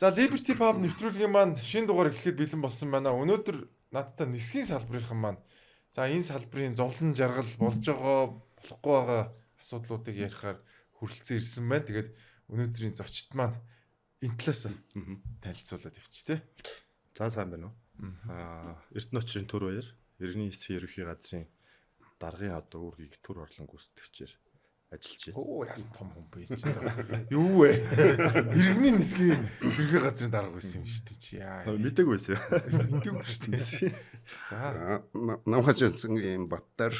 За Liberty Pub нэвтрүүлгийн маань шинэ дугаар эхлэхэд бэлэн болсон байна. Өнөөдөр надтай нисхийн салбарынхан маань за энэ салбарын зовлон жаргал болж байгаа болохгүй байгаа асуудлуудыг ярихаар хүрэлцэн ирсэн байна. Тэгээд өнөөдрийн зочд маань энэ талаас танилцуулаад ивч тэ. За сайн байна уу? Эрдэнэчийн төр баяр, Иргэний эсвийн ерөнхий газрын даргын одоо үүргийг төр орлон гүйцэтгэгчээр ажиллаж байна. Оо яасан том хүн байж таа. Юу вэ? Иргэний нисгийн ерөнхий газрын дарга байсан юм шүү дээ чи. Яа. Мэдээгүй байсан. Мэдээгүй шүү дээ. За Намхажингийн Баттар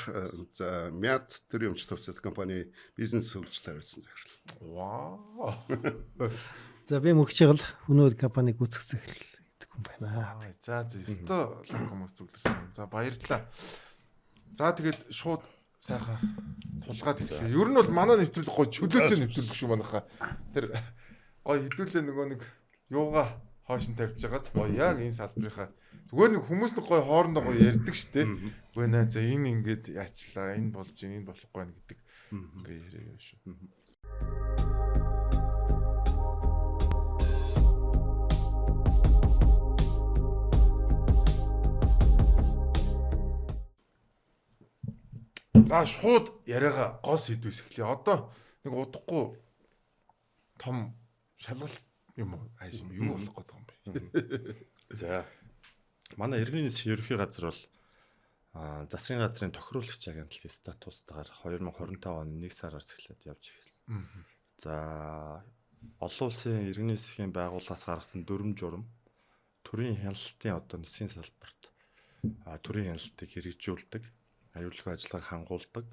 за Мяд төрийн өмч төвцөд компани бизнес хөгжил хариуцсан захирал. Вау. За би мөгчигл өнөө компаниг гүйцэх захирал гэдэг хүн байна. За өстой хүмүүс зүглэрсэн. За баярлалаа. За тэгээд шууд сайхан тулгаад хэлээ. Ер нь бол манай нэвтрүүлэг гой чөлөөтэй нэвтрүүлэг шүү манайхаа. Тэр гой хідүүлээ нөгөө нэг юугаа хоош нь тавьж жагаад гой яг энэ салбарынхаа зүгээр нэг хүмүүс нэг гой хоорондоо гой ярьдаг штэ. Үгүй наа за энэ ингээд яачлаа, энэ болж гин, энэ болохгүй байна гэдэг ингээ яриа шүү. За шууд яриага гос сэдвээс эхлэе. Одоо нэг удахгүй том шалгалт юм уу? Хайш юм юу болох гээд байгаа юм бэ? За манай Иргэний эсвийн ерөнхий газар бол засгийн газрын тохируулагч агентлагийн статустаар 2025 оны 1 сараас эхлээд явж ирсэн. За олон улсын иргэний эсвийн байгууллагаас гаргасан дүрм журам төрийн хяналтын одоо нисхийн салбарт төрийн хяналтыг хэрэгжүүлдэг, аюулгүй ажиллагааг хангуулдаг,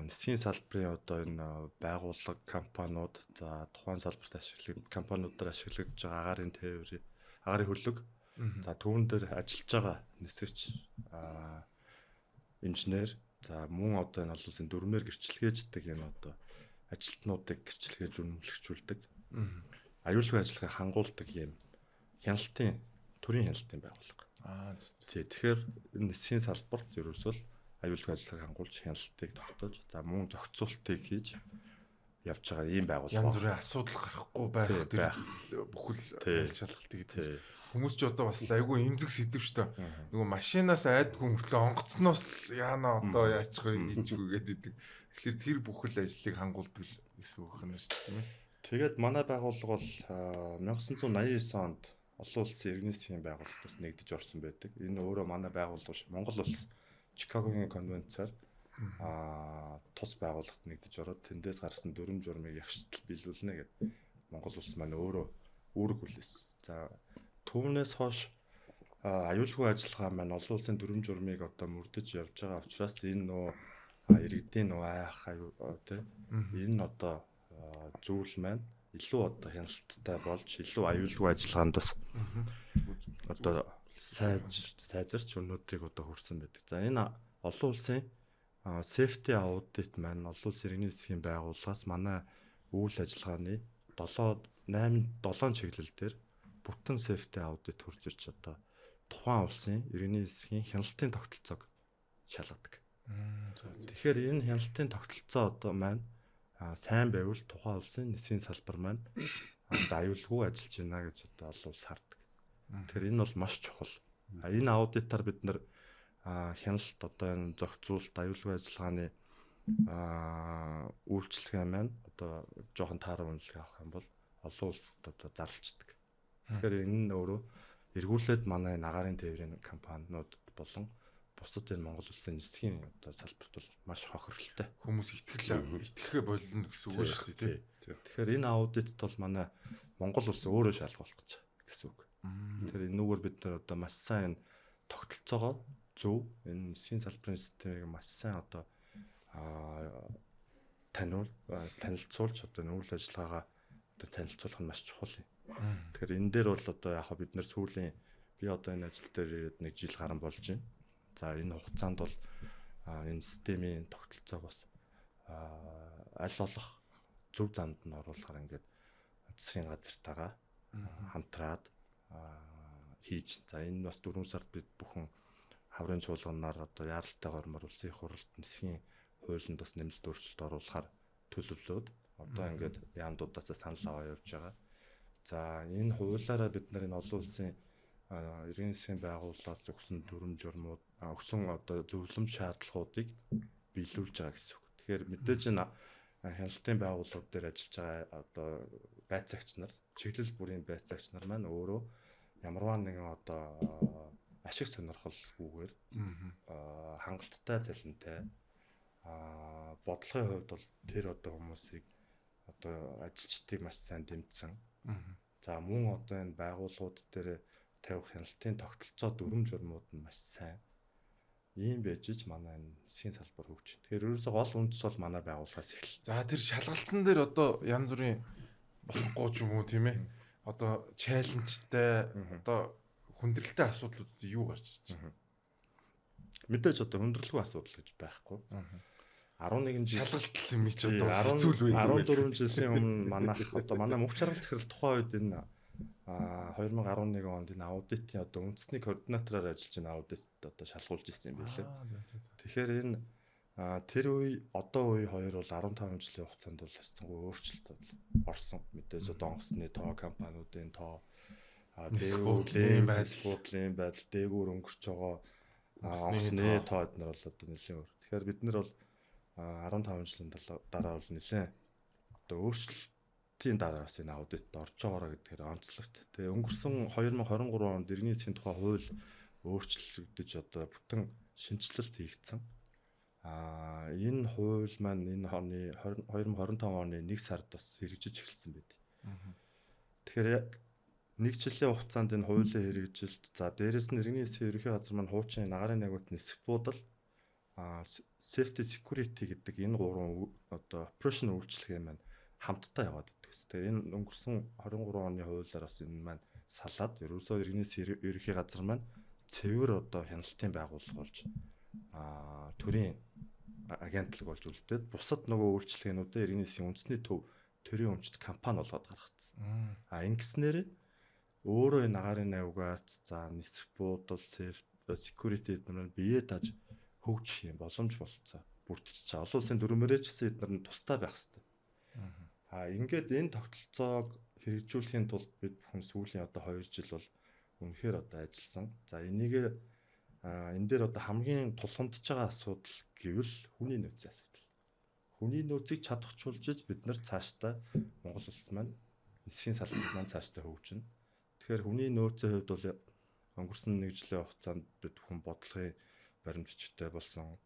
нисхийн салбарын одоо энэ байгууллага, компаниуд, за тухайн салбарт ашиглах компаниудаар ашиглагдж байгаа агаарын тээврийн агаарын хөлөг, за түүн дээр ажиллаж байгаа нисгч инженер, за мөн одоо энэ олон улсын дүрмээр гэрчлэгээждэг энэ одоо ажилтнуудыг гэрчлэгээж үнэмлэгчүүлдэг, аюулгүй ажиллагааг хангуулдаг юм хяналтын төрийн хяналтын байгууллага. Тэгэхээр энэ нисхийн салбарт ерөөсөө аюулгүй ажиллагааг хангуулж хяналтыг тогтоож, за мөн зохицуултыг хийж явж байгаа ийм байгууллага. Янз бүрийн асуудал гарахгүй байх бүхэл айл шалгалтыг гэдэг. Хүмүүс ч одоо бас айгүй эмзэг сэдв шүү дээ. Нөгөө машинаас айдгүй мөртлөө онгоцноос яана одоо яачих вэ хийчихгүй гэдэг. Тэгэхээр тэр бүхэл ажлыг хангуулдаг гэсэн үг байна шүү дээ, тийм ээ. Тэгээд манай байгууллага бол 1989 онд олон улсын иргэний эсвийн байгууллагаас нэгдэж орсон байдаг. Энэ өөрөө манай байгууллага ш Монгол улс Чикагогийн конвенцаар тус байгууллагт нэгдэж ороод тэндээс гарсан дүрм журмыг ягштал биелүүлнэ гэдэг Монгол улс маань өөрөө үүрэг хүлээсэн. За түүнээс хойш аюулгүй ажиллагаа маань олон улсын дүрм журмыг одоо мөрдөж явж байгаа учраас энэ нөө иргэдийн нөө айх тийм энэ одоо зүйл маань илүү одоо хяналттай болж илүү аюулгүй ажиллагаанд бас одоо сайжирч өнөөдрийг одоо хүрсэн байдаг. За энэ олон улсын safety audit маань олон улсын иргэний эсвийн байгууллагаас манай үйл ажиллагааны 7 чиглэл дээр бүтэн safety audit хүрч ирж одоо тухайн улсын иргэний эсвийн хяналтын тогтолцоог шалгадаг. Тэгэхээр энэ хяналтын тогтолцоо одоо маань сайн байвал тухайн улсын нисхийн салбар маань аюулгүй ажиллаж байна гэж одоо олон улс хардаг. Тэгэхээр энэ бол маш чухал. Энэ аудитаар бид нар хяналт одоо энэ зохицуулалт аюулгүй ажиллагааны үйлчлэгээ маань одоо жоохон таараа үнэлгээ авах юм бол олон улсад одоо зарлцдаг. Тэгэхээр энэ нь өөрөө эргүүлээд манай агаарын тээврийн компаниуд болон бусад энэ Монгол улсын нисхийн одоо салбарт бол маш хохиролтой. Хүмүүс итгэхэ болно гэсэн үг шүү дээ, тийм. Тэгэхээр энэ аудитт бол манай Монгол улс өөрөө шалгуулах гэж гэсэн үг. Тэгэхээр энэгээр бид нар одоо маш сайн тогтолцоогоо зөв энэ нисхийн салбарын системийг маш сайн одоо танилцуулж одоо үйл ажиллагаагаа одоо танилцуулах нь маш чухал юм. Тэгэхээр энэ дээр бол одоо яг бид нар сүүлийн би одоо энэ ажил дээр ирээд 1 жил гарсан болж байна. За энэ хугацаанд бол энэ системийн тогтолцоог бас аль болох зөв замд нь оруулахаар ингээд засгийн газартайгаа хамтраад хийж. За энэ бас 4 сард бид бүхэн хаврын чуулганаар одоо яаралтай гормоор улсын их хурлд нисхийн хуулинд бас нэмэлт өөрчлөлт оруулахаар төлөвлөөд одоо ингээд яамдуудаасаа санал аваа явж байгаа. За энэ хуулиараа бид нар энэ олон улсын иргэн засгийн байгууллагаас өгсөн дүрм журмууд өгсөн одоо зөвлөмж шаардлагуудыг биелүүлж байгаа гэсэн үг. Тэгэхээр мэдээж энэ хяналтын байгууллага дээр ажиллаж байгаа одоо байцаагч нар, чиглэл бүрийн байцаагч нар маань өөрөө ямарваа нэгэн одоо ашиг сонирхолгүйгээр хангалттай цалинтай бодлогын хувьд бол тэр одоо хүмүүсийг одоо ажилчдыг маш сайн дэмжсэн. За мөн одоо энэ байгууллагууд дээр тавих хяналтын тогтолцоо дүрм журмууд нь маш сайн. Ийм байж ич манай энэ засгийн салбар хөгжиж. Тэгэхээр ерөөсөө гол үндэс бол манай байгууллагаас эхэллээ. За тэр шалгалтан дээр одоо янз бүрийн болохгүй ч юм уу тийм ээ. Одоо чаленжтай одоо хүндрэлтэй асуудлууд юу гарч ирж байна? Мэдээж одоо хүндрэлгүй асуудал гэж байхгүй. 11 жил шалгалт юм чи одоо хэцүү л байдаг. 14 жилийн өмнө манай мөнх чаргал захирал тухайн үед энэ 2011 онд энэ аудитын одоо үндэсний координатороор ажиллаж байгаа аудит одоо шалгуулж ирсэн юм байлээ. Тэгэхээр энэ тэр үе одоо үе хоёр бол 15 жилийн хугацаанд бол харьцангуй өөрчлөлт орсон. Мэдээж одоо онгоцны тоо, компаниудын тоо, дээгүүрлийн байдал, дээгүүр өнгөрч байгаа онгоцны тоо эднэр бол одоо нэлээд өөр. Тэгэхээр бид нар бол 15 жилийн дараа бол нэлээд одоо өөрчлөлтийн дараа бас энэ аудитд орж байгаараа гэдгээр онцлогт. Тэгээ өнгөрсөн 2023 онд иргэний засгийн тухай хууль өөрчлөгдөж одоо бүтэн шинжилэлт хийгдсэн. Энэ хууль маань энэ оны 2025 оны 1 сард бас хэрэгжиж эхэлсэн байд. Тэгэхээр яг 1 жилийн хугацаанд энэ хуулийн хэрэгжилт за дээрэс нь иргэний засгийн ерөнхий газар маань хуучин нагарын найгуут нисэх буудал safety security гэдэг энэ гурван одоо operation үйлчлэгээ маань хамтдаа яваад байдаг. Тэгэхээр энэ өнгөрсөн 23 оны хуулиар бас энэ маань салаад ерөөсөө иргэний засгийн ерөнхий газар маань цэвэр одоо хяналтын байгууллага болж төрийн агентлаг болж үлдээд бусад нөгөө үйлчлэгээнүүдээ иргэний засгийн үндэсний төв төрийн өмчт компани болгоод гаргацсан. Ингэснээр өөрөө энэ нагарын найгуут за нисэх буудал security эднэр бие дааж хөгжих юм боломж болцоо бүрдчихэж байгаа. Олон улсын дүрмээрээ ч гэсэн эднэр нь тустай байх хэрэгтэй. Ингээд энэ тогтолцоог хэрэгжүүлэхийн тулд бид бүхэн сүүлийн одоо 2 жил бол үнэхээр одоо ажилласан. За энийг энэ дээр одоо хамгийн тулгамдж байгаа асуудал гэвэл хүний нөөцийн асуудал. Хүний нөөцийг чадахжуулж бид нар цаашдаа Монгол улс маань засгийн салбар маань цаашдаа хөгжинэ. Тэгэхээр хүний нөөцийн хувьд бол өнгөрсөн 1 жилийн хугацаанд бид бүхэн бодлогын баримтчтай болсон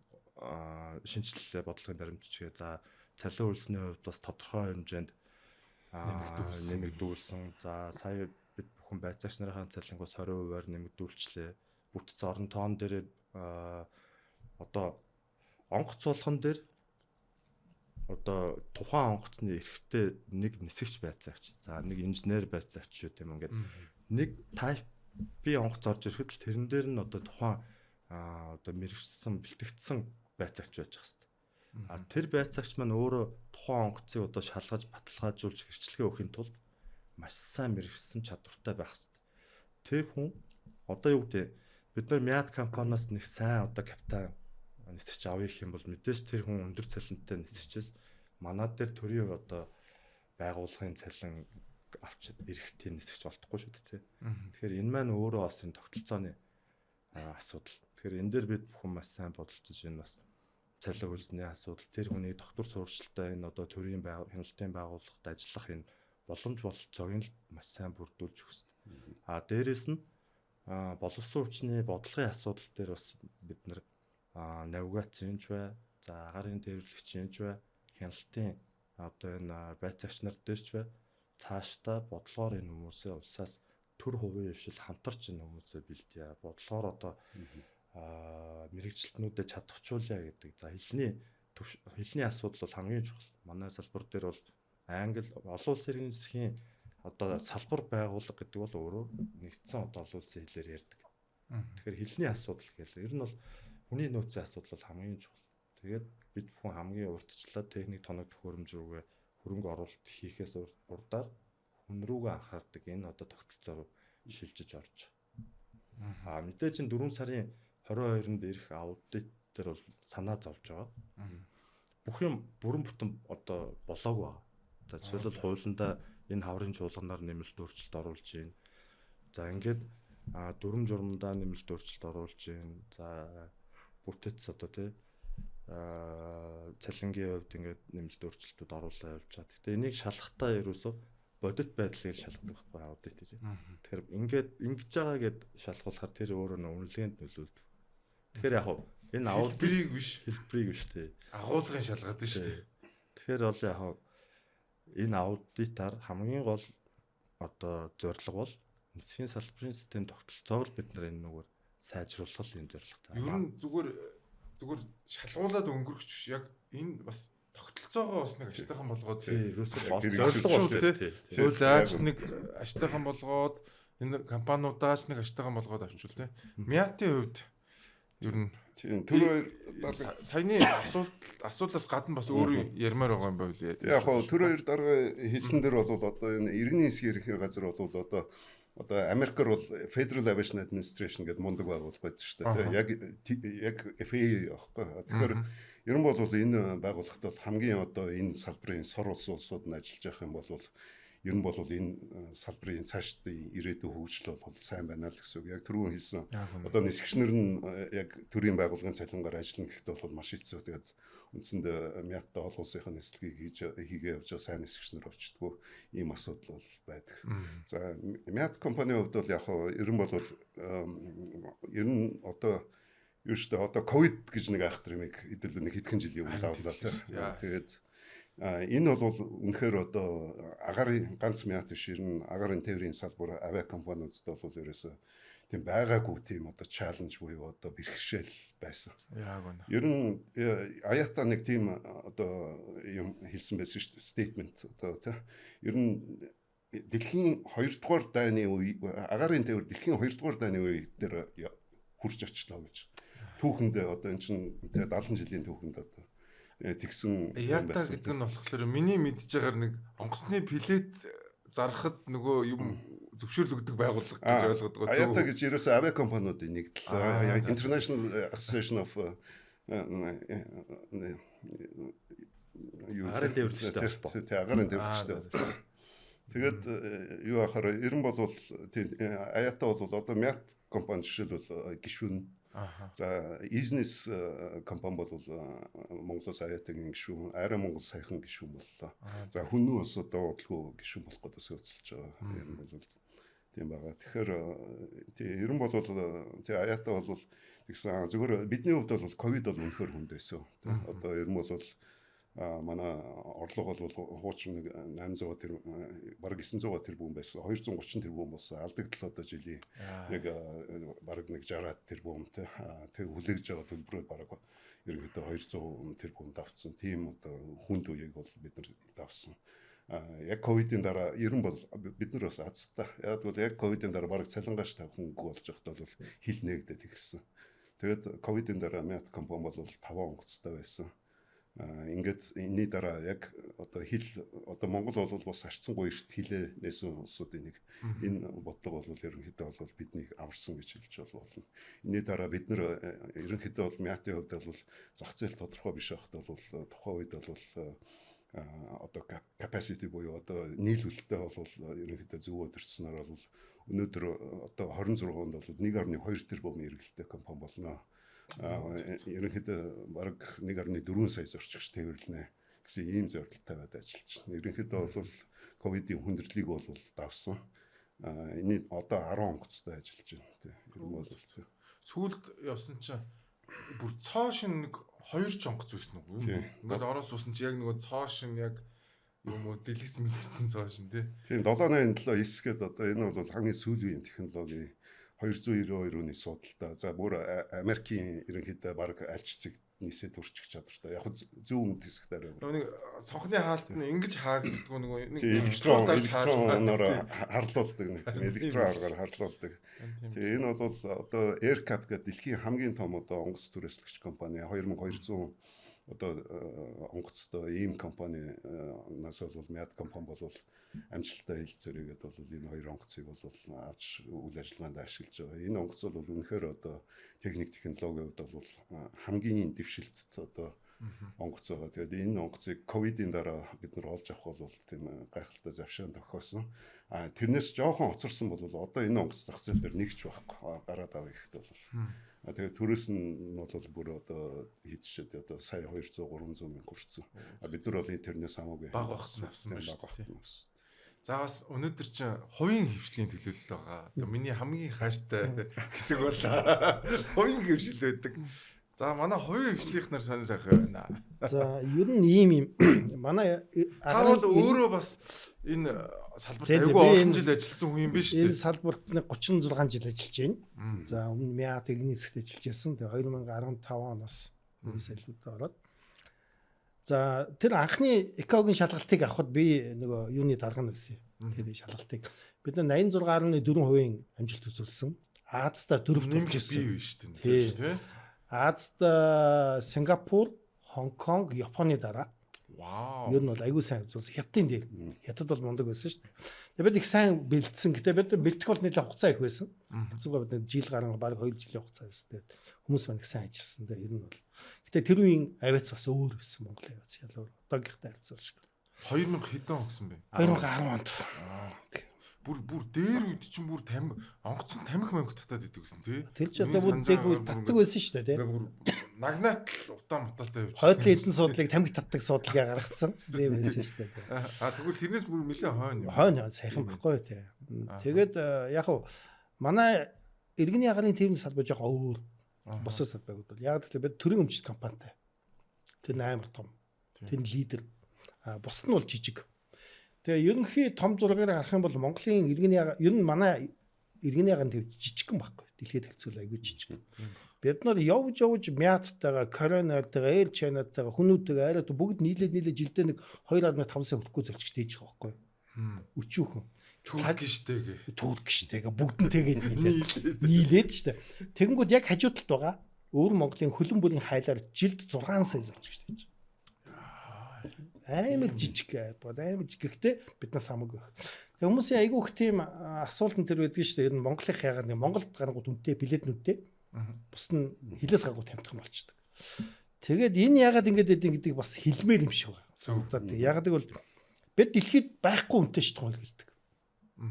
шинжилгээ бодлогын баримтчгээ за цалин хөлсний хувьд бас тодорхой хэмжээнд нэмэгдүүлсэн. За сая бид бүхэн байцаагч нарын цалингаас 20%-аар нэмэгдүүлчлээ. Бүтц орон тоон дээр одоо онгоц болгон дээр одоо тухайн онгоцны эрхтэй нэг нисгч байцаагч. За нэг инженер байцаагч шүү тийм ингээд нэг type B онгоц орж ирэхэд л тэрэн дээр нь одоо тухайн одоо мэрэгчсэн бэлтгэгдсэн байцаагч байж байгаа хэвээр. Тэр байцаагч маань өөрөө тухайн онгоцыг одоо шалгаж баталгаажуулж хэрчилгээ өгөхийн тулд маш сайн мэрэгчсэн чадвартай байх хэвээр. Тэр хүн одоо юу гэдэг бид нар Мяд компаниас нэг сайн одоо капитан нисгч авъя гэх юм бол мэдээж тэр хүн өндөр цалинтай нисгчээс манай дээр төрийн одоо байгууллагын цалин авч ирэх тийм нисгч болтохгүй шүү дээ. Тэгэхээр энэ маань өөрөө бас энэ тогтолцооны асуудал. Тэгэхээр энэ дээр бид бүхэн маш сайн бодолцож энэ бас цалин хөлсний асуудал тэр хүний доктор суурьшилтай энэ одоо төрийн хяналтын байгууллагад ажиллах энэ боломж бололцоог нь маш сайн бүрдүүлж өгсөн. Дээрээс нь боловсон хүчний бодлогын асуудал дээр бас бид нар навигацинч бай, за агарын тээвэрлэгчинч бай, хяналтын одоо энэ байцаагч нар дээрч бай, цаашдаа бодлогоор энэ хүмүүсээ улсаас төр хувийн хвшил хамтарч энэ хүмүүсээ бэлдээ. Бодлогоор одоо мэрэгчлэтнүүдэд чадахжуулъя гэдэг. За хэлний асуудал бол хамгийн чухал. Манай салбар дээр бол англи олон улсын иргэн засгийн одоо салбар байгуулга гэдэг бол өөрөө нэгдсэн одоо олон улсын хэлээр ярьдаг. Тэгэхээр хэлний асуудал гэхэл ер нь бол хүний нөөцийн асуудал бол хамгийн чухал. Тэгээд бид бүхэн хамгийн урьдчилаад техник тоног төхөөрөмж рүүгээ хөрөнгө оруулалт хийхээс урдаар хүн рүүгээ анхаардаг энэ одоо тогтолцоо шилжиж орж байгаа. Мэдээж энэ 4 сарын 22-нд ирэх аудит дээр бол санаа зовж байгаа. Бүх юм бүрэн бүтэн одоо болоогүй байна. За жишээлбэл хуулиндаа энэ хаврын чуулганаар нэмэлт өөрчлөлт оруулж байна. За ингээд дүрм журмандаа нэмэлт өөрчлөлт оруулж байна. За бүтэц одоо тий цалингийн хувьд ингээд нэмэлт өөрчлөлтүүд оруулаад явж байгаа. Гэхдээ энийг шалгахтаа ерөөсөө бодит байдлыг шалгадаг байхгүй аудит гэж. Тэгэхээр ингээд ингэж байгаа гэд шалгуулахаар тэр өөрөө үнэлгээнд нөлөөлдөг. Тэгэхээр яг энэ аудитыг биш хэлбэрийг биш тий. Агуулгын шалгадаг шүү дээ. Тэгэхээр бол яг энэ аудитаар хамгийн гол одоо зорилго бол засгийн салбарын систем тогтолцоог бид нар энэ нүгээр сайжруулах энэ зорилготой. Ер нь зүгээр шалгуулад өнгөрөх биш яг энэ бас тогтолцоогоо бас нэг аштайхан болгоод ерөөсөө зорилго бол тий. Тэгвэл яаж нэг аштайхан болгоод энэ компаниудаач нэг аштайхан болгоод авчвал тий. Мятын хувьд ер нь тэр саяны асуултаас гадна бас өөр ярмаар байгаа юм байл яа. Яг хоо тэр хоёр дарга хэлсэн дэр бол одоо энэ иргэний засгийн ерөнхий газар бол одоо Америкэр бол Federal Aviation Administration гэдэг мундаг байгууллага байдаг шүү дээ. Яг FAA аахгүй. Тэгэхээр ер нь бол энэ байгууллагт бол хамгийн одоо энэ салбарын сор улсууд нь ажиллаж байгаа юм бол ер нь бол энэ салбарын цаашдын ирээдүйн хөгжил бол сайн байна л гэсэн үг. Яг түрүүн хэлсэн. Одоо нисгчнэр нь яг төрийн байгууллагын цалингаар ажиллана гэхдээ бол маш хэцүү. Тэгээд үндсэндээ мяттай олон улсынхаа нислэгийг хийгээ явж байгаа сайн нисгчнэр очтгоо ийм асуудал бол байдаг. За мят компанийн хувьд бол яг ер нь бол ер нь одоо юу шүү дээ одоо ковид гэж нэг айхтар юм хэдүүлээ нэг хэдхэн жилийн өмнө давлаа. Тэгээд энэ бол үнэхээр одоо агарын ганц мят биш ер нь агарын тээврийн салбар авиа компаниудад бол ерөөсөө тийм байгаагүй тийм одоо чаленж буюу одоо бэрхшээл байсан. Яг үнэ. Ер нь аяата нэг тийм одоо юм хэлсэн байсан шүү дээ statement одоо тий. Ер нь дэлхийн 2 дугаар дайны үе агарын тээвэр дэлхийн 2 дугаар дайны үе дээр хурж очлоо гэж. Түүхэндээ одоо эн чинь 70 жилийн түүхэнд одоо тэгсэн ята гэдэг нь болохоор миний мэдж байгаагаар нэг онгоцны плет зарахад нөгөө юм зөвшөөрөл өгдөг байгууллага гэж ойлгодог. Аяата гэж ерөөсөө авиа компаниудын нэгдэл International Association of агарын тээвэрлэгчтэй холбоо. Тэ агарын тээвэрлэгчтэй. Тэгээд юу ахаар ер нь бол аяата бол одоо мят компани жишээлбэл гишүүн. За бизнес компани бол Монголоос аяатагийн гишүүн, арай Монгол саяхан гишүүн боллоо. За хүннүү бас одоо удалгүй гишүүн болох гэдэг сөцөлж байгаа. Ер нь бол тийм байгаа. Тэгэхээр ер нь бол аяата бол тэгсэн зөвхөн бидний хувьд бол ковид бол үнэхээр хүнд байсан. Одоо ер нь бол манай орлого бол хуучин 800 тэрбум бараг 900 тэрбум байсан. 230 тэрбум болсон. Алдагдал одоо жилийн нэг бараг 60 тэрбум тэг хүлээж байгаа төлбөрөө бараг ерөнхийдөө 200 тэрбум давцсан. Тийм одоо хүнд үеийг бол бид нар давсан. Яг ковидын дараа ер нь бол бид нар бас азтай. Яг бол яг ковидын дараа бараг цалингааш тавхангүй болж байхдаа бол хил нээгдээд ирсэн. Тэгээд ковидын дараа мят компани бол 5 онгоцтой байсан. Ингээд энэний дараа яг одоо одоо Монгол бол бас харьцангуй эрт хилээ нээсэн улсуудын нэг энэ бодлого бол ерөнхийдөө бол биднийг аварсан гэж хэлж болно. Энэний дараа бид нэр ерөнхийдөө бол мятын хувьд бол зах зээл тодорхой биш байхад бол тухайн үед бол одоо capacity буюу одоо нийлүүлэлтээ бол ерөнхийдөө зөв өдөрцснээр бол өнөөдөр одоо 26-нд бол 1.2 тэрбум эргэлттэй компани болно. Ерөнхийдөө бараг 1.4 сая зорчигч тээвэрлэнэ гэсэн ийм зорилттой байд ажиллаж байна. Ерөнхийдөө бол ковидын хүндрэлийг бол давсан. Энийг одоо 10 онгоцтой ажиллаж байна. Ер нь бол сүүлд явсан чинь бүр цоо шин нэг 2 онгоц үүснэ үү? Ингээд орон суусан чи яг нөгөө цоо шин яг юм уу дэлгэц мэлгэсэн цоо шин тий. Тийм 787 гээд одоо энэ бол хамгийн сүүлийн технологи 292 оны судалтай. За бүр Америкийн ерөнхийдөө баг альч цэг нийсээ төрчих чадвартай. Яг зөв өмнөд хэсэгт арай. Нэг сонхны хаалт нь ингэж хаагддаг нэг электроноор харлуулдаг нэг тийм электрон аргаар харлуулдаг. Тэгээ энэ бол одоо AirCap гэдэг дэлхийн хамгийн том одоо онгоц түрээслэгч компани 2200 одоо онгоцтой ийм компани нас бол мят компани бол амжилттай хэлцээрээгээд бол энэ хоёр онгоцыг бол авч үйл ажиллагаанд ашиглаж байгаа. Энэ онгоц бол үнэхээр одоо техник технологийн хувьд бол хамгийн дэвшилт одоо онгоц байгаа. Тэгээд энэ онгоцыг ковидын дараа бид нар олж авах бол тийм гайхалтай завшаан тохиосон. Тэрнээс жоохон оцорсон бол одоо энэ онгоц зах зээл дээр нэгч байхгүй гараад авах ихт бол. Тэгээд төрөөс нь бол бүр одоо хийдчихэд одоо сая 200 300 мянга хүрсэн. Бид нар бол тэрнээс хамаагүй баг авсан байна шүү дээ. За бас өнөөдөр чинь хувийн хвшлийн төлөөлөл байгаа. Одоо миний хамгийн хайртай хэсэг бол хувийн хвшил байдаг. За манай хувийн хвшлийнхнаар сонир сайхан байна. За ер нь ийм манай агарын өөрөө бас энэ салбарт аягүй олон жил ажилласан хүн юм биш үү? Энэ салбарт 36 жил ажиллаж байна. За өмнө мяа техникийн хэсэгт ажиллаж байсан. Тэгээ 2015 оноос үе салбарт ороод. За тэр анхны экогийн шалгалтыг авахд би нөгөө юуны дарга нь байсан. Тэр шалгалтыг бид 86.4% амжилт үзүүлсэн. Аазда 4 нэмэх бий шүү дээ. Тийм. Азад Сингапур, Хонконг, Японы дараа. Вау. Ер нь бол аягүй сайн үзүүлсэн. Хятадын дээр. Хятад бол мундаг байсан шүү дээ. Тэгээд бид их сайн бэлдсэн. Гэтэ бид бэлтгэх бол нэлээд хугацаа их байсан. Хэцүүгээ бид жил гарan баг 2 жилийн хугацаа байсан. Тэгээд хүмүүс маань их сайн ажилласан. Тэгээд ер нь бол. Гэтэ тэр үеийн авиац бас өөр байсан. Монгол авиац ялгар. Одоогийнхтай харьцуулж шиг. 2000 хэдэн гэсэн бэ? 2010 онд. Бүр дээр үед чинь бүр онгоцон тамхи мамх татаад идэв гэсэн тий. Тэр ч одоо бүр дээгүүр татдаг байсан шүү дээ тий. Бүр нагнат л утаа мутаатай явж. Хойдлын эдэн суудлыг тамхи татдаг суудлыг гаргацсан. Тийм байсан шүү дээ тий. Тэгвэл тэрнээс бүр нэлээд хойно. Хойно сайхан баггүй тий. Тэгээд яг уу манай иргэний агарын төвийн салбар жоохон өөр. Босоо салбарууд бол яг тэгэхээр бид төрийн өмчит компанитай. Тэр амар том. Тэр лидер. Бусд нь бол жижиг. Тэгээ ерөнхий том зургаар харах юм бол Монголын иргэний ер нь манай иргэний агарын төв жижигхэн байхгүй. Дэлхийд хэлцүүл аягүй жижиг. Бид нар явж мяттайгаа, коронавитайгаа, эйр чайнатайгаа, хүмүүсттэйгээ арай бүгд нийлээд жилдээ нэг 2.5 сая хөтгөө зорчиж дээж байгаа байхгүй. Өчүүхэн. Туркштэйгээ бүгднтэйгээ нийлээд штэ. Тэгэнгүүт яг хажуу талд байгаа. Өөр Монголын хөлөн бүрийн хайлаар жилд 6 сая зорчиж дээж. Амар жижиг амар жигтэй биднээс хамаагүй байх. Тэг хүмүүсийн айгүйх тийм асуулт нь тэр байдаг шүү дээ. Ер нь Монголын хаягаар нэг Монголд гарангууд үнэтэй билетнүүдтэй. Бус нь хилээс гаргуу тамтхан болчдөг. Тэгээд энэ яагаад ингэж идэв гэдэг бас хэлмээр юм шиг байна. Яагаад гэвэл бид дэлхийд байхгүй үнэтэй шатхуун хэрэгэлдэг.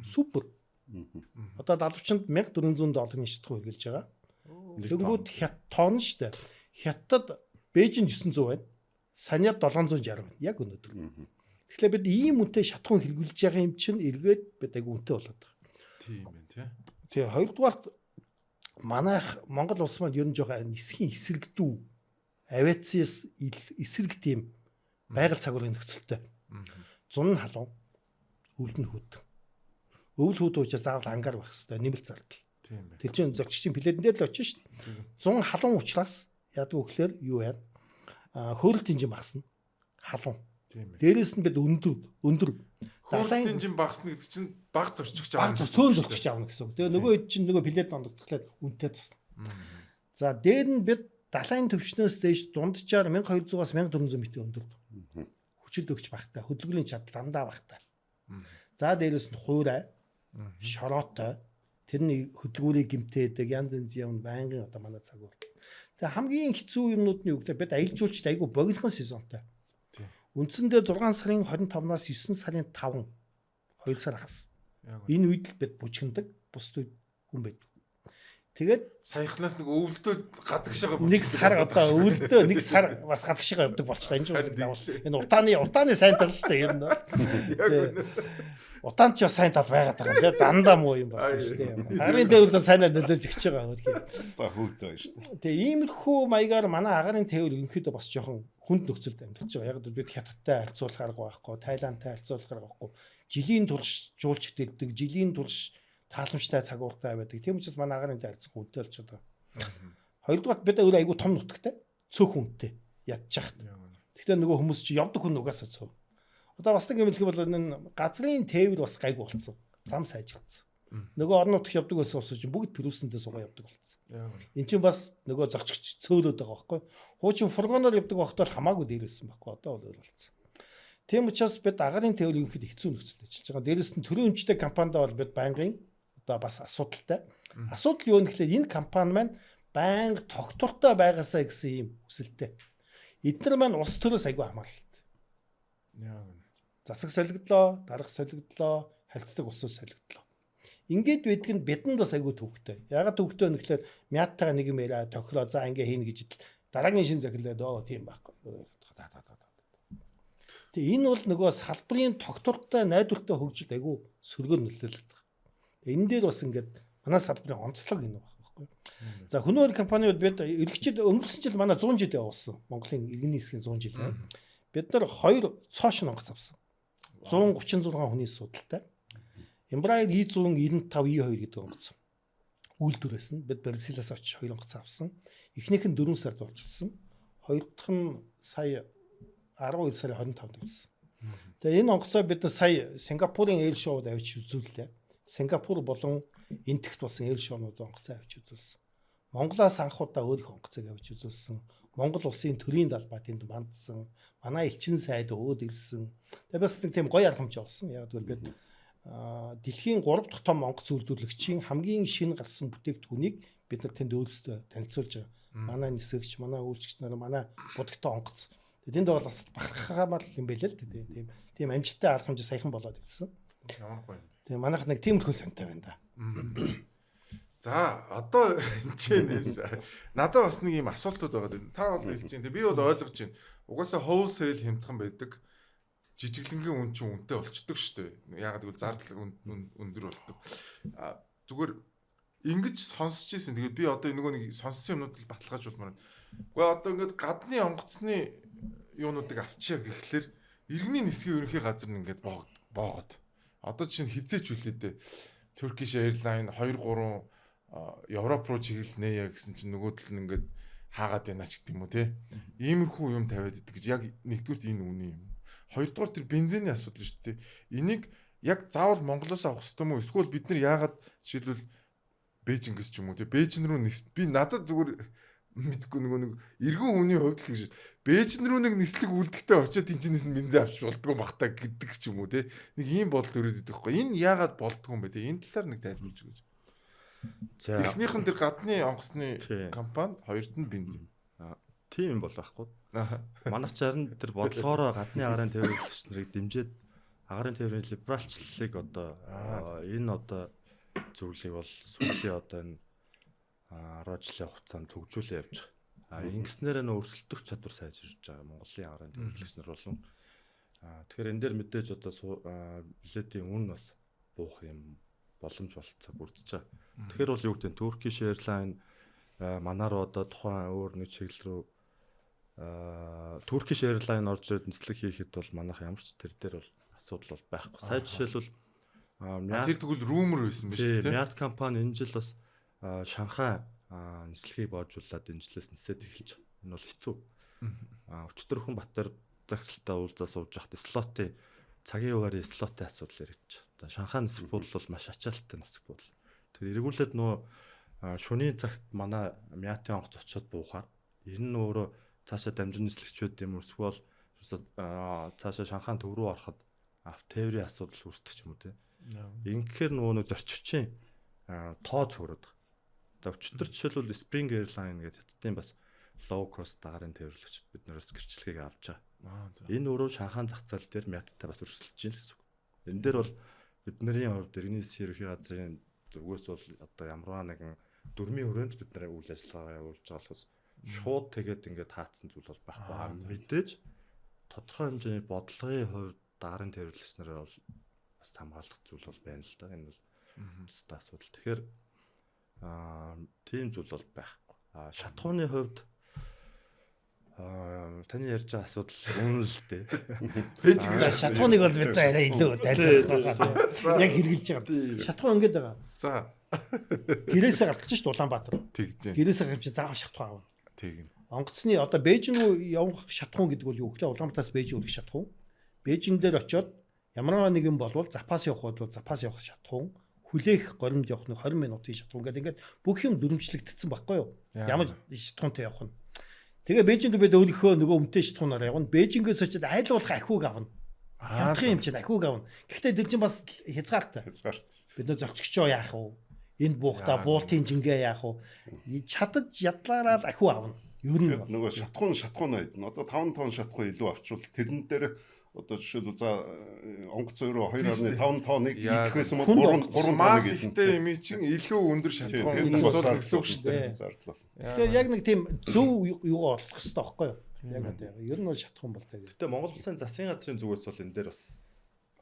Супер. Одоо 70-нд $1400 шатхуун хэрэгэлж байгаа. Тэнгүүд тонн шүү дээ. Хятад Бээжинд 900 байна. Саняд 760 байна. Яг өнөөдөр. Тэгэхээр бид ийм үнэтэй шатхуун хэрэгүүлж байгаа юм чинь эргээд бид айгу үнэтэй болоод байгаа. Тийм байна тий. Тэгээ хоёрдугаарт манайх Монгол улс маань ер нь жоохон нисхийн эсрэгдүү авиациас эсрэг тийм байгаль цагуурын нөхцөлтэй. Зун халуун, өвөл нь хөд. Өвөл хөд учраас заавал ангаар байх хэрэгтэй, нэмэлт зардал. Тийм байна. Тэр чинь зөгчдийн пледэн дээр л очиж шин. Зун халуун учраас яадаг вэ гэхээр юу яа? Хөрөлт хэмжээ багасна. Халуун. Дээрээс нь бид өндөр хөрөлт хэмжээ багасна гэдэг чинь баг зорчигч авах. Цөөн зорчигч авна гэсэн үг. Тэгээ нөгөө хэд чинь нөгөө плед дондогдохлаа үнэтэй тусна. За дээр нь бид далайн төвчнөөс дээш дунджаар 1200-аас 1400 м өндөр. Хүчил өгч багтай, хөдөлгөөний чадал дандаа багтай. За дээрээс нь хуурай, шороотой, тэрний хөдөлгүүрийг гимтээдэг янз янзын юм байнгын одоо манай цагур. Тэгээ хамгийн хэцүү юмнууд нь юу гэдэг бид аялжуулчд айгу богинохон сезонтой. Үндсэндээ 6 сарын 25-наас 9 сарын 5 2 сар ахсан. Энэ үед л бид бужигнадаг, бусд үед хүн байдаг. Тэгээд саяхнаас нэг өвөлдөө гадагшаага нэг сар одоо өвөлдөө нэг сар бас гадагшаага явдаг болчихлоо. Энэ чинь энэ утааны сайн тал шүү дээ ер нь. Утаан ч сайн тал байгаад байгаа юм. Дандаа муу юм болсон шүү дээ. Агарын тээврүүд сайнаа нөлөөлж өгч байгаа хөрхий. Одоо хөвтэй байна шүү дээ. Тэгээ иймэрхүү маягаар манай агарын тээвэр ерөнхийдөө бас жоохон хүнд нөхцөлд амьдарч байгаа. Яг л бид Хятадтай харьцуулах арга байхгүй, Тайландтай харьцуулах арга байхгүй. Жилийн турш жуулч хэлдэг, жилийн турш тааламжтай цагууртай байдаг. Тийм учраас манай агарын тайлцсан үнэтэй болж байгаа. Хоёрдугаар бид өөр айгу том нутагтай, цөөх үнэтэй ядчих. Гэхдээ нөгөө хүмүүс чи явдаг хүн угаасаа цөв. Одоо бас нэг юм хэлэх бол энэ газрын тээвэр бас гайгүй болсон. Зам сайжирцсан. Нөгөө орон нутг явдаг байсан хүмүүс чинь бүгд пирүүсэнтэй суугаа явдаг болсон. Эн чинь бас нөгөө зорчигч цөөлөд байгаа байхгүй. Хуучин фургоноор явдаг байхад бол хамаагүй дээрсэн байхгүй. Одоо бол өөр болсон. Тийм учраас бид агарын тээвэр ерөнхийдөө хэцүү нөхцөлд ажиллаж байгаа. Дээрээс нь төрийн өмчтэй компанидаа бол бид байнгын одоо бас асуудалтай. Асуудал юу вэ гэхээр энэ компани маань байнга тогтвортой байгаасаа гэсэн ийм хүсэлтэй. Эдгээр маань улс төрөөс айгүй хамааралтай. Яг. Засаг солигдлоо, дарга солигдлоо, харьцдаг улсууд солигдлоо. Ингээд байдаг нь бидэнд бас айгүй төвхтэй. Ягаад төвхтэй вэ гэхээр мятаа нэг юм яриа тохироо за ингээ хийнэ гэж дараагийн шин захирлаад тийм байхгүй. Тэгээ энэ бол нөгөө салбарын тогтвортой найдвартай хөгжилд айгүй сөргөөр нөлөөлөд байгаа. Энэ дээр бас ингээд манай салбарын онцлог энэ байхгүй. За хөнөөр компаниуд бид эргэжид өнгөрсөн жил манай 100 жил явуулсан. Монголын иргэний хэсгийн 100 жил. Бид нар 2 цоошин онгоц авсан. 136 хүний судалтай. Embraer E195 E2 гэдэг онгоц. Үйлдвэрээс нь бид Бразилаас очиж 2 онгоц авсан. Эхнийх нь 4 сард оржилсон. Хоёр дахь нь сая 12 сарын 25-нд ирсэн. Тэгээ энэ онгоцоо бид сая Сингапурын эйр шоуд авч үзүүллээ. Сингапур болон энтэгт болсон эйр шоунууд онгоцоо авч үзүүлсэн. Монголоос анх удаа өөрийнхөө онгоцыг авч үзүүлсэн. Монгол улсын төрийн далбаа тэнд мандсан. Манай элчин сайд өөд ирсэн. Тэгээ бас нэг тийм гоё алхамж явуулсан. Яг гэвэл бид дэлхийн 3 дахь том онгоц үйлдвэрлэгчийн хамгийн шинэ гарсан бүтээгдэхүүнийг бид нар тэнд өөрсдөө танилцуулж байгаа. Манай нисгэгч, манай үйлчлэгч нар, манай будагтай онгоц. Тэнд бол бас бахархамал юм байлээ л тийм амжилттай алхамж саяхан болоод ирсэн. Ямар гоё. Тэгээ манайх нэг тиймэрхүү сантай байна да. За одоо энэчнээс надад бас нэг юм асуултууд байгаа. Та бол хэлж байна. Би бол ойлгож байна. Угаасаа wholesale хямдхан байдаг. Жижиглэнгийн үн чинь үнэтэй болчдөг шүү дээ. Ягаад гэвэл зардал өндөр болдог. Зүгээр ингэж сонсч ийсэн. Тэгээд би одоо нөгөө нэг сонссон юмнуудыг баталгаажуулмаар байна. Гэхдээ одоо ингээд гадны онгоцны юунуудыг авчиа гэхлээр иргэний нисгийн ерөнхий газар нь ингээд боогод. Одоо чинь хизээч үлээ дээ. Turkish Airline 2 3 Европ руу чиглэнэ гэсэн чинь нөгөө тал нь ингээд хаагаад байна ч гэдэг юм уу те. Иймэрхүү юм тавиад идэг гэж яг нэгдүгürt энэ үний юм. Хоёрдугаар тэр бензиний асуудал шүү дээ. Энийг яг заавал Монголоос авах хэрэгтэй мүү? Эсвэл бид нар яагаад жишээлбэл Бээжингээс ч юм уу те Бээжин рүү би надад зүгээр мэдгүй нэг эргэн хүний хувьд л гэж Бээжин рүү нэг нислэг үлдэхтэй очиод тэнцэнээс нь бензин авч болдгоо бахтаа гэдэг ч юм уу те. Нэг ийм бодол өрөөд идэх байхгүй. Энэ яагаад болдгоо юм бэ те? Энэ талаар нэг тайлбарлаж өгөөч. За эхнийх нь тэр гадны онгоцны компани, хоёрт нь бензин. Тийм юм бол байхгүй. Манайч харин тэр бодлогоороо гадны агарын тээвэрлэгч нарыг дэмжиж агарын тээврийн либералчлалыг одоо энэ одоо зөвлөлийг бол сүүлийн одоо энэ 10 жилийн хугацаанд төгжүүлээ явж байгаа. Ингэснээр нь өрсөлдөх чадвар сайжирж байгаа Монголын агарын тээвэрлэгч нар болон тэгэхээр энэ дээр мэдээж одоо билетийн үн бас буух юм боломж болцоо бүрдэж байгаа. Тэгэхээр бол юу гэдэг нь Turkish Airline манай руу одоо тухайн өөр нэг чиглэл рүү Turkish Airline орж ирээд нислэг хийхэд бол манайх ямар ч тэр дээр бол асуудал бол байхгүй. Сая жишээлбэл тэр тэгвэл rumor байсан биз дээ. Мят компани энэ жил бас Шанхай нислэгийг боожуулаад энэ жилээс нисээд эхэлж байгаа. Энэ бол хэцүү. Өчтөр хүн Баттар захиралтай уулзаа сууж байхад слотын цагийн хуваарь слотын асуудал яригдчих. Одоо Шанхай нисэх буудал бол маш ачаалттай нисэх буудал. Тэр эргүүлээд нөө шөнийн цагт манай Мятын онгоц очиод буухаар энэ нь өөрөө цаашаа дамжин нислэгчүүд юм эсвэл цаашаа Шанхайн төв рүү ороход тээврийн асуудал үүсдэг ч юм уу те. Ингэхээр нөгөө зорчигчийн тоо цөөрөд. За өчтөр жишээлбэл Spring Airline гэдэг хятадын бас low cost агарын тээвэрлэгч биднээс гэрчлэгийг авч байгаа. Энэ өөрөө Шанхайн зах зээл дээр Мяттай бас өрсөлдөж байна гэсэн үг. Энэ дээр бол бидний хувьд иргэний ерөнхий газрын зүгээс бол одоо ямарваа нэгэн дөрмийн хүрээнд бид нар үйл ажиллагаа явуулж байгаа болохос шууд тэгээд ингээд таацсан зүйл бол байхгүй. Мэдээж тодорхой хэмжээний бодлогын хувьд дарын тээвэрлэгч нараа бол бас хамгаалах зүйл бол байна л да. Энэ бол тусдаа асуудал. Тэгэхээр тийм зүйл бол байхгүй. Шатхууны хувьд таны ярьж байгаа асуудал үнэн л дээ. Шатхууныг бол бид арай илүү тайлбарлах байна. Яг хэрэгжилж байгаа. Шатхуун ингээд байгаа. За. Гэрээсээ гартаж ш Улаанбаатар. Тэгж. Гэрээсээ гарч заавал шатхуун авна. Тэгнь. Онгоцны одоо Бээжин рүү явах шатхуун гэдэг бол юу гэхээр Улаанбаатараас Бээжин үрэх шатхуун. Бээжин дээр очиод ямар нэгэн болвол запас явах бол запас явах шатхуун, хүлээх горимд явах нэг 20 минутын шатхуун гэдэг ингээд бүх юм дүрмжлэгдсэн байхгүй юу? Ямар шатхуунтай явах нь. Тэгээ Бээжинд бид өөрийнхөө нөгөө өмтэй шатхуунаар явна. Бээжингээс очиод айлуулах ахиуг авна. Хямдхан юм чинь ахиуг авна. Гэхдээ тэр чинь бас хязгаартай. Бид нөө зорчигчоо яах вэ? Энд буухта буултын жингээ яах вэ? Чадаж ядлаараа ахиу авна. Ер нь нөгөө шатхуун айдна. Одоо 5 тонн шатхуун илүү авчвал тэрэн дээр одоо жишээлбэл за онгоц өөрөө 2.5 тонныг идэх байсан бол 3 мас тонныг ихтэй эми чинь илүү өндөр шатхуун зарцуулах гэсэн үг шүү дээ. Зардлал. Тэгэхээр яг нэг тийм зөв юугаа олох хэрэгтэй байхгүй юу? Яг одоо ер нь бол шатхуун бол тэгээ. Гэтэ Монгол Улсын засгийн газрын зүгээс бол энэ дээр бас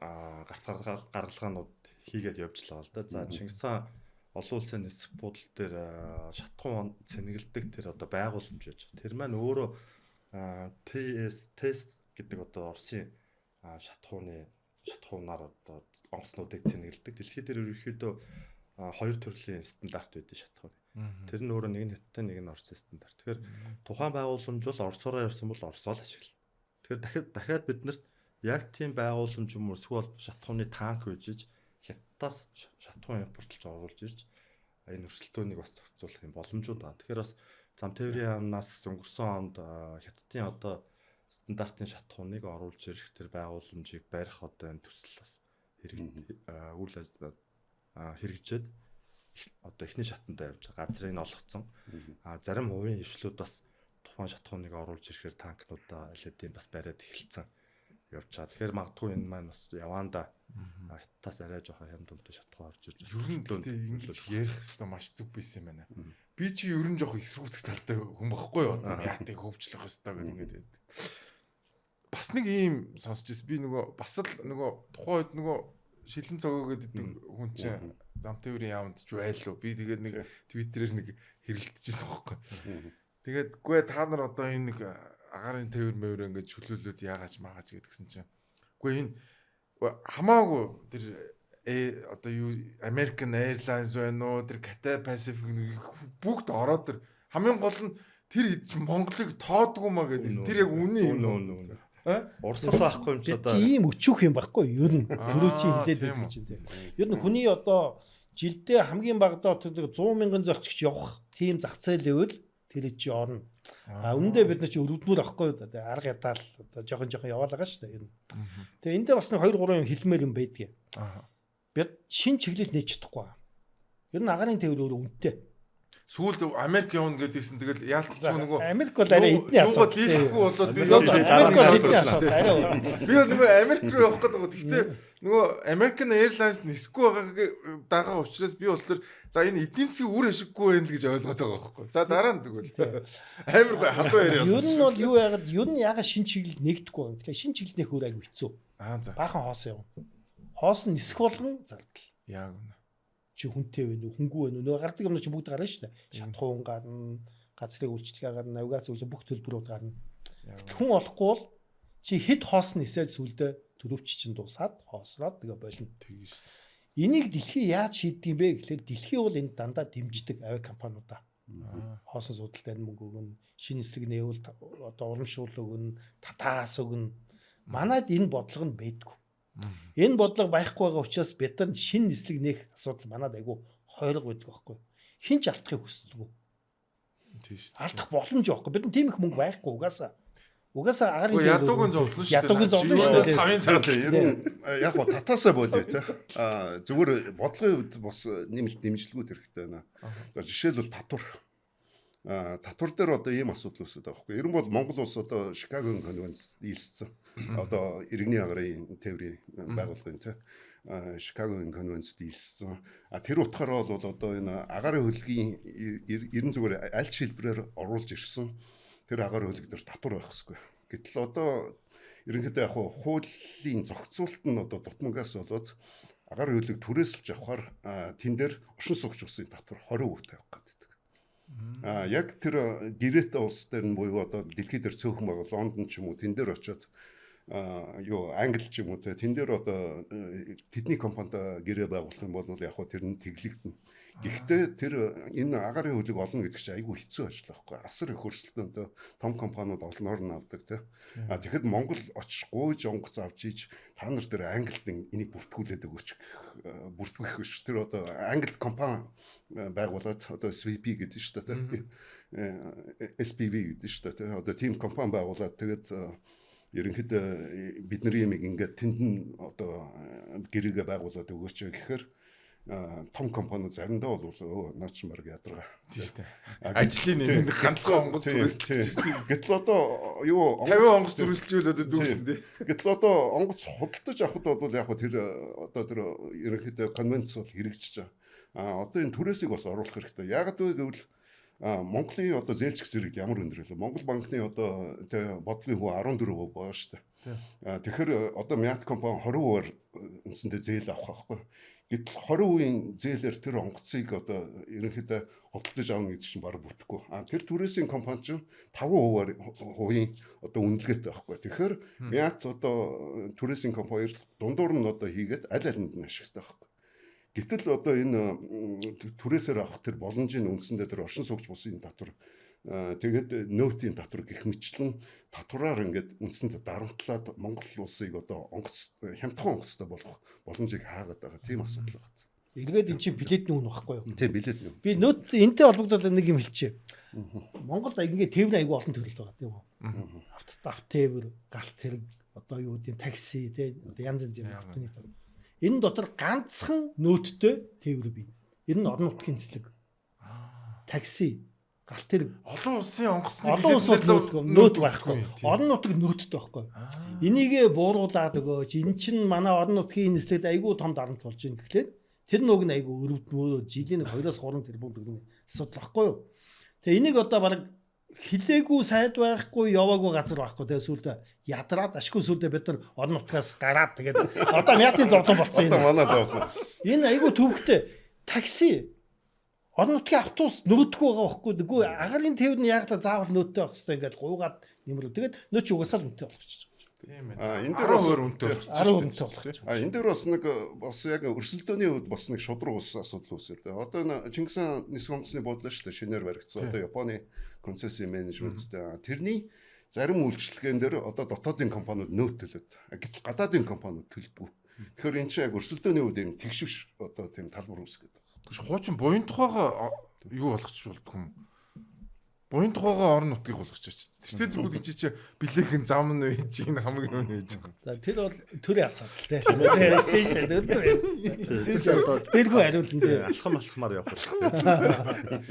гарц гаргалгаанууд хийгээд явжлаа л да. За Чингис хаан олон улсын нисэх буудал дээр шатхуун цэнгэлдэг тэр одоо байгууламж гэж. Тэр маань өөрөө тест гэдэг одоо Оросын шатхуунаар одоо онгоцнуудыг цэнгэлдэг. Дэлхийд дээр ерөнхийдөө хоёр төрлийн стандарт байдаг шатхуун. Тэр нь өөрөө нэг нь хятадтай нэг нь Оросын стандарт. Тэгэхээр тухайн байгууламж бол Оросоор явсан бол Оросоор ашиглана. Тэгэхээр дахиад биднэрт яг тийм байгууламж юм уу эсвэл шатхууны танк үжиж хятадаас шатхуун импортлж оруулж ирж энэ өрсөлдөөнийг бас зохицуулах юм боломжууд байна. Тэгэхээр бас зам тээврийн яамнаас өнгөрсөн онд хятадын одоо стандартын шатхууныг оруулж ирэх тэр байгууламжийг барих одоо энэ төсөл бас хэрэгжээд одоо эхний шатанда явж газрыг олгоцсон. Зарим хувийн хвшлүүд бас тухайн шатхууныг оруулж ирэхээр танкнуудаа алидийн бас бариад эхэлсэн явж байгаа. Тэгэхээр магадгүй энэ маань бас яваанда хятадаас арай жоохон хямд үнэтэй шатхуун орж ирж Ер нь ингэж ярих хэвээр маш зүг байсан юм байна. Би чи ер нь жоохон эсрүүцэх талтай хүн байхгүй юу? Яатыг хөвчлөх хэвээр гэдэг ингээд. Бас нэг ийм сонсч ирсэн. Би нөгөө бас л нөгөө тухайн үед нөгөө шилэн цогоо гэдэг хүн чинь зам тээврийн яамд ч байлуу. Би тэгээд нэг твиттерээр нэг хэрэлдэжсэн байхгүй. Тэгээд үгүй та нар одоо энэ нэг агарын тээвэр мэвэр ингээд чөлөөлөд яагач маагач гэдгсэн чинь. Үгүй энэ хамаагүй тэр одоо юу American Airlines байна уу тэр Cathay Pacific бүгд ороод тэр хамгийн гол нь тэр хэд чинь Монголыг тоодгүй маа гэдэг. Тэр яг үнэн юм. Урсгал байхгүй юм ч одоо ийм өчүүх юм байхгүй юу? Ер нь түрүү чи хэлээд байдаг чинь тийм. Ер нь хүний одоо жилдээ хамгийн багадаа 100 мянган зорчигч явах тийм зах зээл ивэл тэр чи орно. Үүндээ бид нар чи өрөвдмөр авахгүй юу? Арга ятаал одоо жоохон яваал байгаа шүү дээ ер нь. Тэгээ эндээ бас нэг 2 3 юм хэлмээр юм байдгийг. Бид шин чиглэл нээж чадахгүй. Ер нь агарын тээвэр өөр үнэтэй. Сүүлд Америк явна гэдээсэн тэгэл яалтч нөгөө Америк бол арай эдний асуудал. Дийлэхгүй болоод би явж байгаа. Би нөгөө Америк руу явах гэдэг. Гэхдээ нөгөө American Airlines нисэхгүй байгааг дагаа учраас би болохоор за энэ эдийн засгийн үр ашиггүй байх л гэж ойлгоод байгаа байхгүй. За дараа нь тэгвэл амар гой халуун яриа. Ер нь бол юу яагаад ер нь яагаад шин чиглэл нэгдэхгүй юм. Тэгэхээр шин чиглэл нэх өөр айгүй хэцүү. За. Баахан хоос явна. Хоос нь нисэх болгон зардал. Яг үнэ. Чи хүнтэй вэ нүү хөнгүү вэ нүү нөгөө гардаг юм чи бүгд гарна шүү дээ. Шатхуун гарна, газрын үйлчлэгээ гарна, навигац үйлчлэг бүх төлбөрүүд гарна. Хүн олохгүй бол чи хэд хоос нь нисээд сүлдээ төлөвч чинь дуусаад хоосроод тэгээ болно. Тэгээ шүү дээ. Энийг дэлхий яаж хийдэг юм бэ гэхлээр дэлхий бол энд дандаа дэмждэг авиа компаниудаа. Хоосон судалтай мөнгө өгнө, шинэ эслэг нээвэл одоо урамшуул өгнө, татаас өгнө. Манайд энэ бодлого нь байдгүй. Энэ бодлого байхгүй байгаа учраас бид нар шинэ нислэг нээх асуудал манад айгүй хойрог байдаг байхгүй. Хин ч алдахыг хүсдэггүй. Тийм шүү. Алдах боломж байхгүй. Бид нар тийм их мөнгө байхгүй угаасаа. Угаасаа агарын ядуугийн зовлон шүү дээ. Ядуугийн зовлон шүү дээ. Цавын цагт ер нь яг гоо татаасаа болоо те. Зүгээр бодлогын үед бас нэмэлт дэмжлэгүүд хэрэгтэй байна. За жишээлбэл татвар. Татвар дээр одоо ийм асуудал үүсэж байгаа байхгүй. Ер нь бол Монгол улс одоо Шикагогийн конвенцэд нийлсэн. Одоо иргэний агарын тээврийн байгууллагын те Шикагогийн конвенцэд нийлсэн. Тэр утгаараа бол одоо энэ агарын хөлгийн ерэн зүгээр аль ч хэлбэрээр оруулж ирсэн тэр агарын хөлөг дээр татвар байх хэрэгтэй. Гэтэл одоо ерөнхийдөө яг хуулийн зохицуулалт нь одоо дутмангаас болоод агарын хөлөг түрээсэлж авахаар тэн дээр оршин суугч улсын татвар 20% тавих гэдэг. Яг тэр гэрээтэй улс дээр нь буюу одоо дэлхий дээр цөөхөн байгаа Лондон ч юм уу тэн дээр очиод Англи ч юм уу тэн дээр одоо тэдний компанид гэрээ байгуулах юм бол яг хөө тэр нь тэглэгдэнэ. Гэхдээ тэр энэ агарын хөлөг олно гэдэг чинь айгүй хэцүү ажил байхгүй. Асар их хөрсөлтөнд том компаниуд олноор нь авдаг те. Тэгэхэд Монгол очиж гуйж онгоц авч ийж та нар дээр Англид энийг бүртгүүлээд өгөөч бүртгэх биш. Тэр одоо Англид компани байгуулад одоо SVP гэдэг шүү дээ те. SPV гэдэг шүү дээ те. Одоо тийм компани байгуулад тэгээд ерөнхийдөө бидний юмыг ингээд тэнд нь одоо гэрээгээ байгуулад өгөөч гэхээр том компаниуд заримдаа бол наа чи марг ядаргаа. Тийм шүү дээ. Ажлын нэг ганцхан онгоц түрүүлж. Гэтэл одоо юу 50 онгоц түрүүлчихвэл одоо дүүсэн дээ. Гэтэл одоо онгоц худалдаж авахд бол яг хөө тэр одоо тэр ерөнхийдөө конвенц бол хэрэгжиж байгаа. Одоо энэ түрээсийг бас оруулах хэрэгтэй. Яг вэ гэвэл Монголын одоо зээлчх зэрэг ямар өндөр вэ? Монгол банкны одоо бодлогын хүү 14% байгаа шүү дээ. Тэгэхээр одоо Мят компани 20%-аар үндсэндээ зээл авах байхгүй. Гэтэл 20% зээлээр тэр онгоцыг одоо ерөнхийдөө худалдаж авах гэдэг чинь бараг бүтэхгүй. Тэр түрээсийн компани чинь 5%-аар одоо үнэлгээтэй байхгүй. Тэгэхээр Мят одоо түрээсийн компани дундуур нь одоо хийгээд аль алинд нь ашигтай байхгүй. Гэтэл одоо энэ түрээсээр авах тэр боломжийн үндсэндээ тэр оршин суугч бусын татвар тэгээд нөөтийн татвар гэх мэтлэн татвараар ингээд үндсэндээ дарамтлаад Монгол улсыг одоо онгоц хямдхан онгоцтой болох боломжийг хаагаад байгаа тийм асуудал байна. Эргээд эн чинь билетний үн багхгүй юу? Тийм билетний үн. Би нөт энтэй холбогдоод нэг юм хэлчихье. Монголд ингээд тээврийн аягүй олон төрөл байгаа тийм үү? Автотевэр, галт хэрэг, одоо юу гэдэг такси тийм янз янзын автоны тав. Энэ дотор ганцхан нөөттэй тээвэр бий. Энэ нь орон нутгийн цэцлэг. Такси, галт хэрэг. Олон улсын онгоцны нөөт байхгүй. Орон нутаг нөөттэй байхгүй. Энийгээ бууруулаад өгөөч. Эн чинь манай орон нутгийн цэцлэгт аягүй том дарамт болж байна гэхлээр тэр нүг нь аягүй өрөвдмөө жилийн 2-3 тэрбум төгрөгийн асуудал байхгүй юу? Тэгээ энийг одоо баг хилээгүй сайд байхгүй яваагүй газар байхгүй тэгээ сүлдө ядраад ашгүй сүлдө бид нар орон нутгаас гараад тэгээд одоо Мятын зовлон болцсон энэ манай зовлон. Энэ айгүй төвөгтэй такси орон нутгийн автобус нөөтгүй байгаа байхгүй дгүй агарын тээвэр нь яг та заавал нөөттэй байх хэрэгтэй ингээд гуугаад нэмрүү тэгээд нөөч угаасаа л үнэтэй болгочих. Тийм Энэ ээ. дээр бас үнэтэй болгочих. Энэ дээр бас нэг бас яг өрсөлдөөний үед бас нэг шудраг ус асуудал үүсээд. Одоо энэ Чингис хаан нисэх онгоцны бодлоо шүү дээ шинээр баригдсан. Одоо Японы концессийн менежменттэй тэрний зарим үйлчлэгэн дээр одоо дотоодын компаниуд нөөтөлөд гэтэл гадаадын компаниуд төлдөггүй. Тэгэхээр эн чинь яг өрсөлдөөний үед юм тэгшвш одоо тийм талбар үүсгээд байгаа. Тэгш хуучин буян тухайгаа юу болгочих болдох юм. Буян тухайгаа орон нутгийг болгочих. Тэр зүгүүд чи билехэн зам нь вэ чи энэ хамгийн өнөө хийж байгаа. За тэр бол төрийн асуудалтай юм. Тийш тэргүй хариулна тий. Алхамаар явах хэрэгтэй.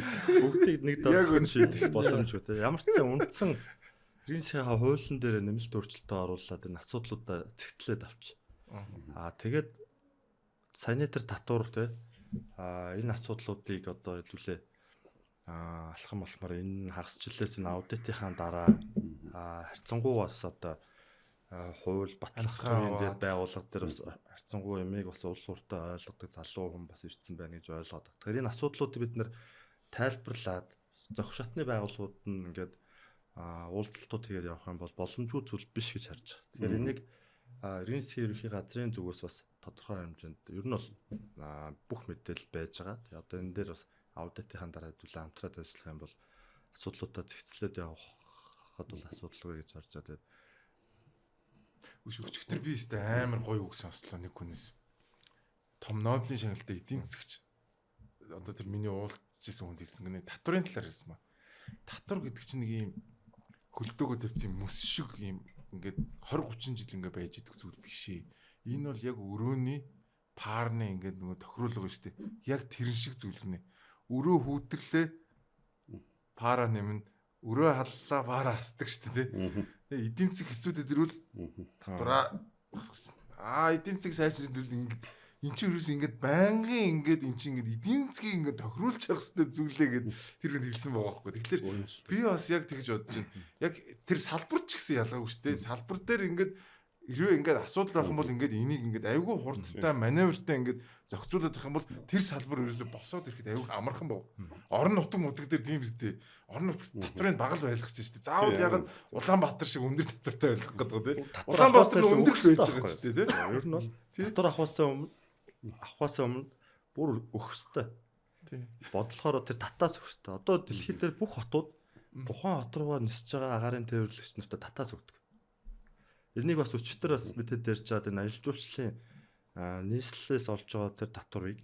Бүгдийг нэг доод шийдэх боломжгүй тий. Ямар ч сан үндсэн эрийн сайхан хуулийн дээр нэмэлт өөрчлөлтөө оруулаад энэ асуудлуудаа цэгцлээд авч. Тэгээд саяны тэр татвар тий. Энэ асуудлуудыг одоо хэдүүлээ алхамаар энэ хагасчлалээс энэ аудитынхаа дараа харьцангуй бас одоо хууль баталгааны дээр байгууллага дээр бас харьцангуй ямиг бас улс уртаа ойлгодог залуу хүн бас ирсэн байна гэж ойлгоод. Тэгэхээр энэ асуудлуудыг бид нэр тайлбарлаад зохих шатны байгууллагууд нь ингээд уулзалтууд хийгээд явах юм бол боломжгүй зүйл биш гэж харж байгаа. Тэгэхээр энийг эрийн засгийн ерөнхий газрын зүгээс бас тодорхой хэмжээнд ер нь бол бүх мэдээлэл байж байгаа. Тэгээ одоо энэ дээр бас аудитын дараа хэдүүлээ хамтраад ажиллах юм бол асуудлуудаа зэгцлээд явахад бол асуудалгүй гэж харж байгаа. Тэгээд өчигдөр би өстэй амар гоё үг сонслоо нэг хүнээс. Том Нобелийн шагналтай эдийн засгч одоо тэр миний уулзчихсан хүнд хэлсэн гэнэ татварын талаар хэлсэн ба. Татвар гэдэг чинь нэг юм хөлдөөгөө тавьсан мөс шиг юм ингээд 20 30 жил ингээд байж идэх зүйл биш ээ. Энэ бол яг өрөөний парны ингээд нөгөө тохируулга шүү дээ. Яг тэрэн шиг зүйл гинэ. Өрөө хүүтэрлээ пара нэмнэ өрөө халлаа пара хасдаг шүү дээ. Тэгээ эдийн засаг хэцүүдэд ирвэл татвараа басгач. Эдийн засаг сайжрын төлөө ингээд эн чинь ерөөс ингээд байнгын ингээд эн чинь ингээд эдийн засгийг ингээд тохируулж явах хэрэгтэй зүйлээ гэд тэр хүн хэлсэн байгаа байхгүй. Тэгэхээр би бас яг тэгж бодож байна. Яг тэр салбар ч гэсэн ялгаагүй шүү дээ. Салбар дээр ингээд хэрвээ ингээд асуудал байх юм бол ингээд энийг ингээд айгүй хурдтай маневртай ингээд зохицуулаад байх юм бол тэр салбар ерөөсө босоод ирэхэд айгүй амархан баг. Орон нутаг дээр тийм үстэй. Орон нутагт татврын багал байлгах чинь шүү дээ. Заавал ягаад Улаанбаатар шиг өндөр татвартай байлгах гэдэг тийм. Улаанбаатар нь өндөр л байж байгаа шүү дээ тийм. Ер нь бол татвар авахаас өмнө бүр өгөх ёстой. Тийм. Бодлохоор тэр татаас өгөх ёстой. Одоо дэлхийд дээр бүх хотууд тухайн хот руугаа нисэж байгаа агаарын тээвэрлэгч нартай татаас өгдөг. Энийг бас өчтөр бас бидэд ярьж байгаа энэ аялал жуулчлалын нийслэлээс олж байгаа тэр татварыг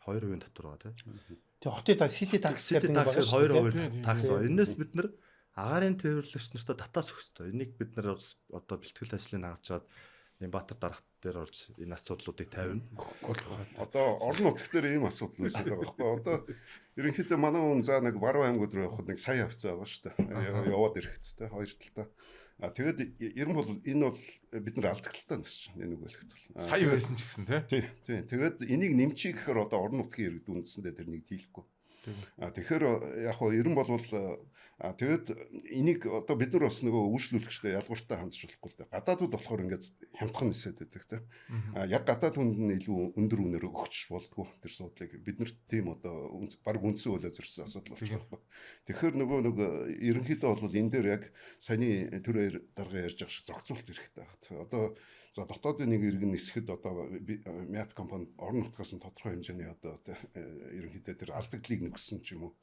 2% татвар байгаа тийм. Тэгээ хотын сити такс гэдэг нэг байгаа шүү. 2% такс. Энээс бид нар агаарын тээвэрлэгч нартай татаас өгөх ёстой. Энийг бид нар одоо бэлтгэл ажлыг хангаж чад Нямбатар дарагт дээр орж энэ асуудлуудыг тавина. Одоо орон нутг дээр ийм асуудал үүсэж байгаа байхгүй. Одоо ерөнхийдөө манай хүн за нэг Баруун аймагуд руу явахад нэг сая авцаа байгаа шүү дээ. Яваад ирэхэд те хоёр талдаа. Тэгээд ер нь бол энэ бол бид нар алдагталтай нэрч энэ үг хэлэхэд бол. Сая байсан ч гэсэн тий. Тийм. Тэгээд энийг нэмчих гэхээр одоо орон нутгийн иргэд үндэсэндээ тэр нэг дийлэхгүй. Тэгэхээр яг хоо ер нь бол тэгээд энийг одоо бид нар бас нөгөө үйлчлүүлэгчтэй ялгууртай хандж болохгүй л дээ. Гадаадууд болохоор ингээд хямдхан нисээд байдаг те. Яг гадаад хүнд нь илүү өндөр үнээр өгч болдгоо тэр суудлыг бид нарт тийм одоо баг үндсэн хуулиар зөрчсөн асуудал болж байгаа байхгүй. Тэгэхээр нөгөө ерөнхийдөө бол энэ дээр яг саяны түр дарга ярьж байгаа шиг зохицуулт хэрэгтэй байна. Одоо за дотоодын нэг иргэн нисэхэд одоо Мят компани орон нутгаас нь тодорхой хэмжээний одоо ерөнхийдөө тэр алдагдлыг нөхсөн ч юм уу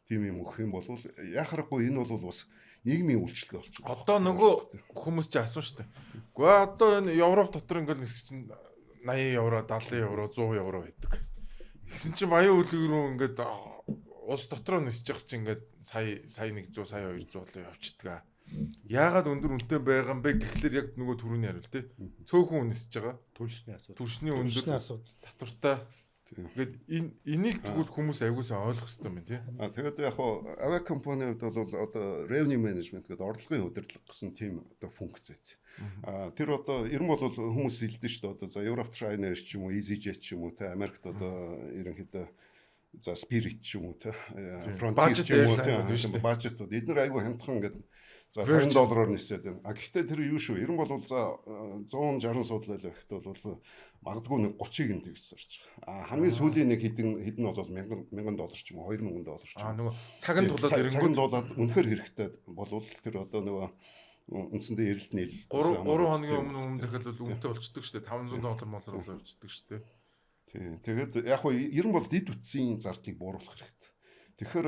тийм юм өгөх юм бол яхахгүй энэ бол бас нийгмийн үйлчлэг болчихно. Одоо нөгөө хүмүүс ч асуу штэ. Гэхдээ одоо энэ Европ дотор ингээл нисэх чинь 80 евро, 70 евро, 100 евро байдаг. Тэгсэн чинь баян үлэг рүү ингээд улс дотроо нисэж явах чинь ингээд сая 100, сая 200 л явчихдаг. Яагаад өндөр үнэтэй байгаа юм бэ гэхлээр яг нөгөө түрүүний хариулт тий. Цөөхөн нисэж байгаа. Түлшний асуудал. Түлшний өндөр татвартай. Ингээд энийг тэгвэл хүмүүс аягуулсаа ойлгох хэрэгтэй юм тий. Тэгээд яг хоо авиа компанийн хувьд бол одоо revenue management гэдэг орлогын удирдлага гэсэн тийм одоо функцэт. Тэр одоо ер нь бол хүмүүс хэлдэг шүү дээ. Одоо за Европт Ryanair ч юм уу, EasyJet ч юм уу те Америкт одоо ерөнхийдөө за Spirit ч юм уу те Frontier ч юм уу те бажетууд эдгээр айгүй хямдхан ингээд за $50 нисээд байна. Гэхдээ тэр юу шүү? Ер нь бол за 160 суудлаа л ихтэй бол магадгүй нэг 30-ыг нь тэгж зарж байгаа. Хамгийн сүүлийн нэг хэдэн бол $1000 ч юм уу $2000 ч юм. Нөгөө цагын тулаад ирэнгүүт дуулаад үнэхээр хэрэгтэй болвол тэр одоо нөгөө үндсэндээ эрэлтний 3 хоногийн өмнө захиал бол үнэтэй болчдөг шүү дээ. $500 молор болчихдөг шүү дээ. Тийм. Тэгээд яг хөө ер нь бол дид үтсийн зардлыг бууруулах хэрэгтэй. Тэгэхээр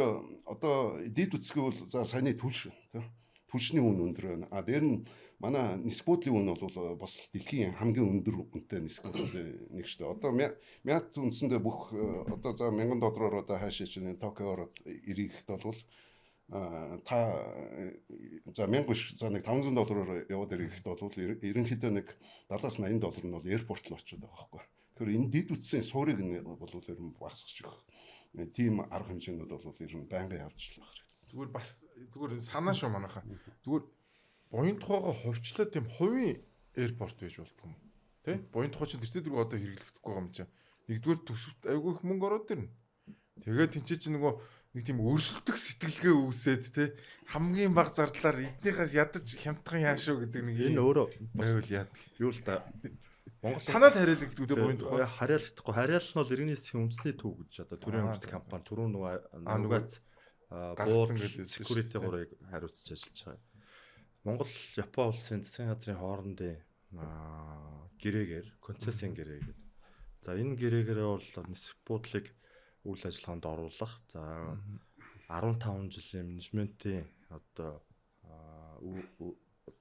одоо дид үтсгээ бол за саяны түлш тийм түлшний үн өндөр байна. Дээр нь манай нисбуудлын үн бол бас дэлхийн хамгийн өндөр үнэтэй нисбуудлын нэг шүү дээ. Одоо Мят үндсэндээ бүх одоо за $1000 одоо хаашаа чинь Токиор ирэх бол та за 1000 биш за нэг $500 яваад ирэхэд бол ерөнхийдөө нэг $70-80 нь бол аэропорт л очиод байгаа байхгүй. Тэгэхээр энэ дид үтсийн суурийг нь бол ер нь багасгах гэх. Тийм арга хэмжээнүүд бол ер нь байнгын явж л байна. Зүгээр санаа шүү манайха. Зүгээр буян тухайгаа хувьчлаа тийм хувийн аэропорт байж болдгоо юм. Тэ? Буян тухай чинь тэр дөрөв одоо хэрэглэгдэхгүй байгаа юм чинь. Нэгдүгээр төсөвт айгүй их мөнгө ороод ирнэ. Тэгээд тэнцээ чи нөгөө нэг тийм өрсөлдөх сэтгэлгээ үүсээд тэ хамгийн бага зардлаар эднийхээс ядаж хямдхан яашуу гэдэг нэг энэ өөрөө байвал яадаг. Юу л та Монгол танад хариулагддаг тэ буян тухай. Хариулагдахгүй. Хариалт нь бол иргэний засгийн үндэсний төв гэж одоо төрийн өмчт компани түрүү нөгөө гаргацсан гэдэг security гурыг хариуцж ажиллаж байгаа. Монгол Япон улсын засгийн газрын хоорондын гэрээгээр концессийн гэрээ гэдэг. За энэ гэрээгээр бол нисэх буудлыг үйл ажиллагаанд оруулах. За 15 жилийн менежментийн одоо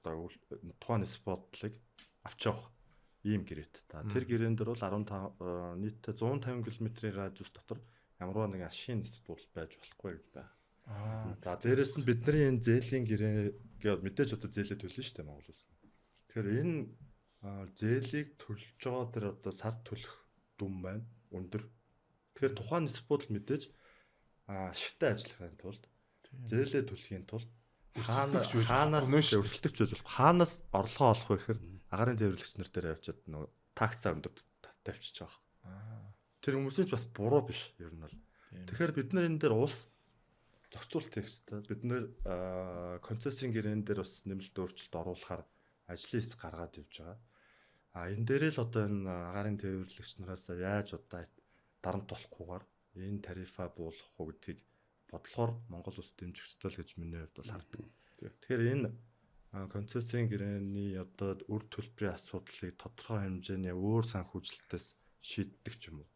тухайн нисэх буудлыг авч явах ийм гэрээт. Тэр гэрээн дээр бол 15 нийтдээ 150 км-ийн радиус дотор ямар нэгэн ашийн нисэх буудал байж болохгүй гэж байна. За дээрэс нь бидний энэ зээлийн гэрээ мэдээж одоо зээлээ төлнө шүү дээ Монгол улс. Тэгэхээр энэ зээлийг төлж байгаа тэр одоо сард төлөх дүн байна өндөр. Тэгэхээр тухайн нисэх буудал мэдээж ашигтай ажиллахын тулд зээлээ төлөхийн тулд хаанаас өрсөлдөгч байж болох хаанаас орлогоо олох вэ гэхээр агаарын тээвэрлэгч нар дээр явчихад нөгөө таксаа өндөр тавьчихж байгаа. Тэр хүмүүсийн ч бас буруу биш ер нь бол. Тэгэхээр бид нар энэ дээр улс зохицуулт хийх хэрэгтэй. Бид нэр концессийн гэрээн дээр бас нэмэлт өөрчлөлт оруулахаар ажлын хэсэг гаргаад явж байгаа. Энэ дээрээ л одоо энэ агаарын тээвэрлэгч нараас яаж одоо дарамт болохгүйгээр энэ тарифа буулгах уу гэдгийг бодлохоор Монгол улс дэмжих ёстой л гэж миний хувьд бол хардаг. Тэгэхээр энэ концессийн гэрээний одоо үр төлбөрийн асуудлыг тодорхой хэмжээний өөр санхүүжилтээс шийддэг ч юм уу.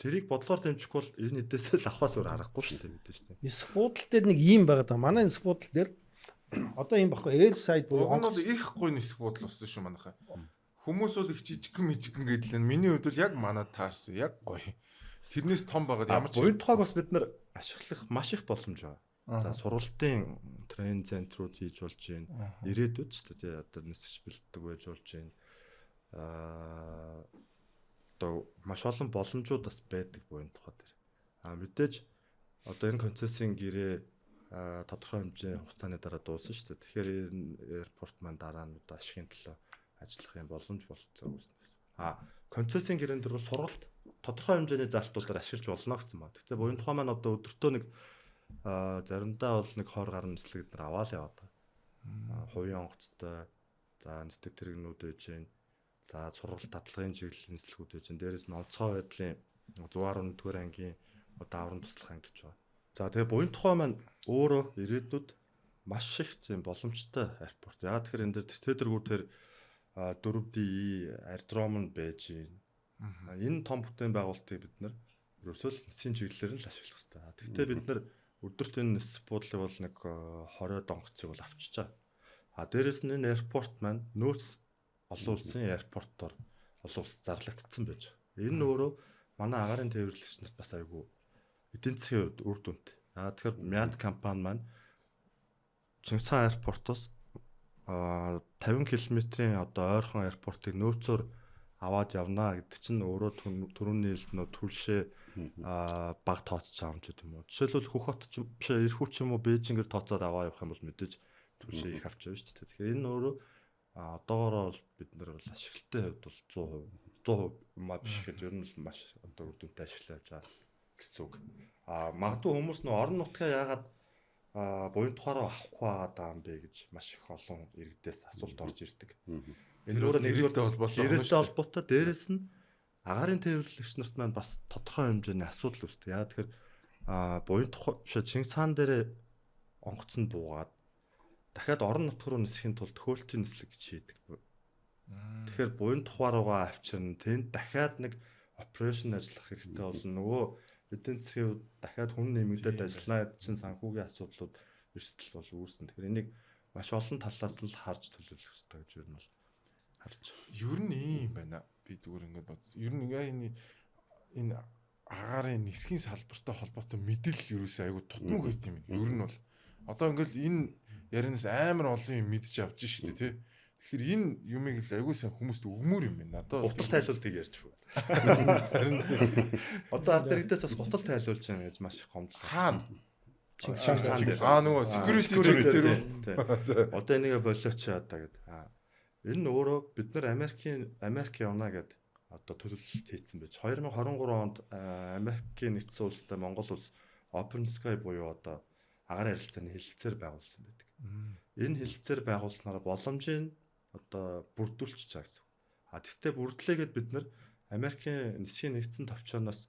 Тэрийг бодлоор дэмжихгүй бол энэ эдээсээ л авахаас өөр аргагүй шүү дээ мэдээж тийм. Нисэх буудал дээр нэг юм байгаа да. Манай нисэх буудал дээр одоо юм баггүй air side буюу Монгол их гоё нисэх буудал болсон шүү манайхаа. Хүмүүс бол их жижигхэн гэдэл нь миний хувьд бол яг манад таарсан. Яг гоё. Тэрнээс том байгаад ямар ч буян тухайг бас бид нар ашиглах маш их боломж байна. За сургалтын трейн центрууд хийж болж байна. Ирээдүйд ч тий одоо нисэж бэлддэг байж болж байна. Одоо маш олон боломжууд бас байдаг буян тухай дээр. Мэдээж одоо энэ концессийн гэрээ тодорхой хэмжээний хугацааны дараа дуусна шүү дээ. Тэгэхээр энэ аэропорт маань дараа нь одоо ашигын төлөө ажиллах юм боломж болцоо үүснээс. Концессийн гэрээнд дөрөв сургалт тодорхой хэмжээний залтуудаар ашиглаж болно гэсэн ба. Тэгвэл буян тухай маань одоо өдөртөө нэг заримдаа бол нэг 20 гаруй нислэг дээр аваад яваад байгаа. Хувийн онгоцтой, за нислэг тэрэгнүүд байж гэн, за сургалт татлагын чиглэлийн нислэгүүд байж гэн. Дээрээс нь онцгой байдлын 114-р ангийн дааврын туслах анги гэж байна. За тэгээ буян тухай маань өөрөө ирээдүйд маш их тийм боломжтой аэропорт. Яагаад тэгэхээр энэ дээр тэтгэргүүд тэр 4D аэродром нь байж байна. Энэ том бүтээн байгуулалтыг бид нар ерөөсөө л нисийн чиглэлээр нь л ашиглах хэрэгтэй. Тэгвэл бид нар өдөрт энэ нис буудлыг бол нэг 20 донгоцыг бол авчиж байгаа. Дээрээс нь энэ аэропорт маань нөөц олон улсын аэропортоор олон улс зарлагдсан байж байгаа. Энэ өөрөө манай агаарын тээвэрлэгч нарт бас айгүй эдийн засгийн хувьд үр дүнтэй. Тэгэхээр Мят компани маань Чингис хаан аэропортоос 50 км-ийн одоо ойрхон аэропортыг нөөцөөр аваад явнаа гэдэг чинь өөрөө түрүүний хэлсэн түлшээ баг тооцож байгаа юм ч гэдэг юм уу. Жишээлбэл Хөхот ч биш Ирхүү ч юм уу Бээжингээр тооцоод аваа явах юм бол мэдээж түлшээ их авч байгаа шүү дээ. Тэгэхээр энэ өөрөө одоогоороо бид нар бол ашиглалтын хувьд бол 100% маа биш гэхэд ер нь л маш одоо үр дүнтэй ашиглаж байгаа гэсэн үг. Магадгүй хүмүүс нөө орон нутгаа яагаад буян тухаараа авахгүй байгаа юм бэ гэж маш их олон иргэдээс асуулт орж ирдэг. Энэ өөрөө нэгдүгээр холбоотой дээрэс нь агаарын тээвэрлэгч нарт маань бас тодорхой хэмжээний асуудал үүсдэг. Яа тэгэхээр буян тухай Чингис хаан дээр онгоцонд буугаад дахиад орон нутг руу нисэхийн тулд хөөлтийн нислэг гэж хийдэг. Тэгэхээр буян тухааруугаа авчирна. Тэнд дахиад нэг операшн ажиллах хэрэгтэй болно. Нөгөө эдийн засгийн дахиад хүн нэмэгдээд ажиллана чинь санхүүгийн асуудлууд эрсдэл бол үүснэ. Тэгэхээр энийг маш олон талаас нь харж төлөвлөх хэрэгтэй гэж юу нь бол харж. Ер нь ийм байна. Би зүгээр ингээд бодсон. Ер нь энэ агаарын нисхийн салбартай холбоотой мэдээлэл ерөөсөө айгүй тутмаг байт юм. Ер нь бол одоо ингээд энэ ярианаас амар олон юм мэдж авч штэ тий. Тэгэхээр энэ юмыг л айгүй сайн хүмүүст өгмөр юм байна. Одоо гутал тайлуултыг ярьж шүү. Одоо ард иргэдээс бас гутал тайлуулж байгаа гэж маш их гомдлоо. Хаана? Нөгөө security тэр. Одоо энийгээ болооч одоо гэдэг. Энэ нь өөрөө бид нар Америк явна гэдэг одоо төлөвлөлт хийсэн байж 2023 онд Америкийн нэгдсэн улстай Монгол улс Open Sky буюу одоо агаарын харилцааны хэлэлцээр байгуулсан байдаг. Энэ хэлэлцээр байгуулснараа боломжийн одоо бүрдүүлчихэж байгаа гэсэн. Тэгвэл бүрдлээгээд бид нар Америкийн нисхийн нэгдсэн товчооноос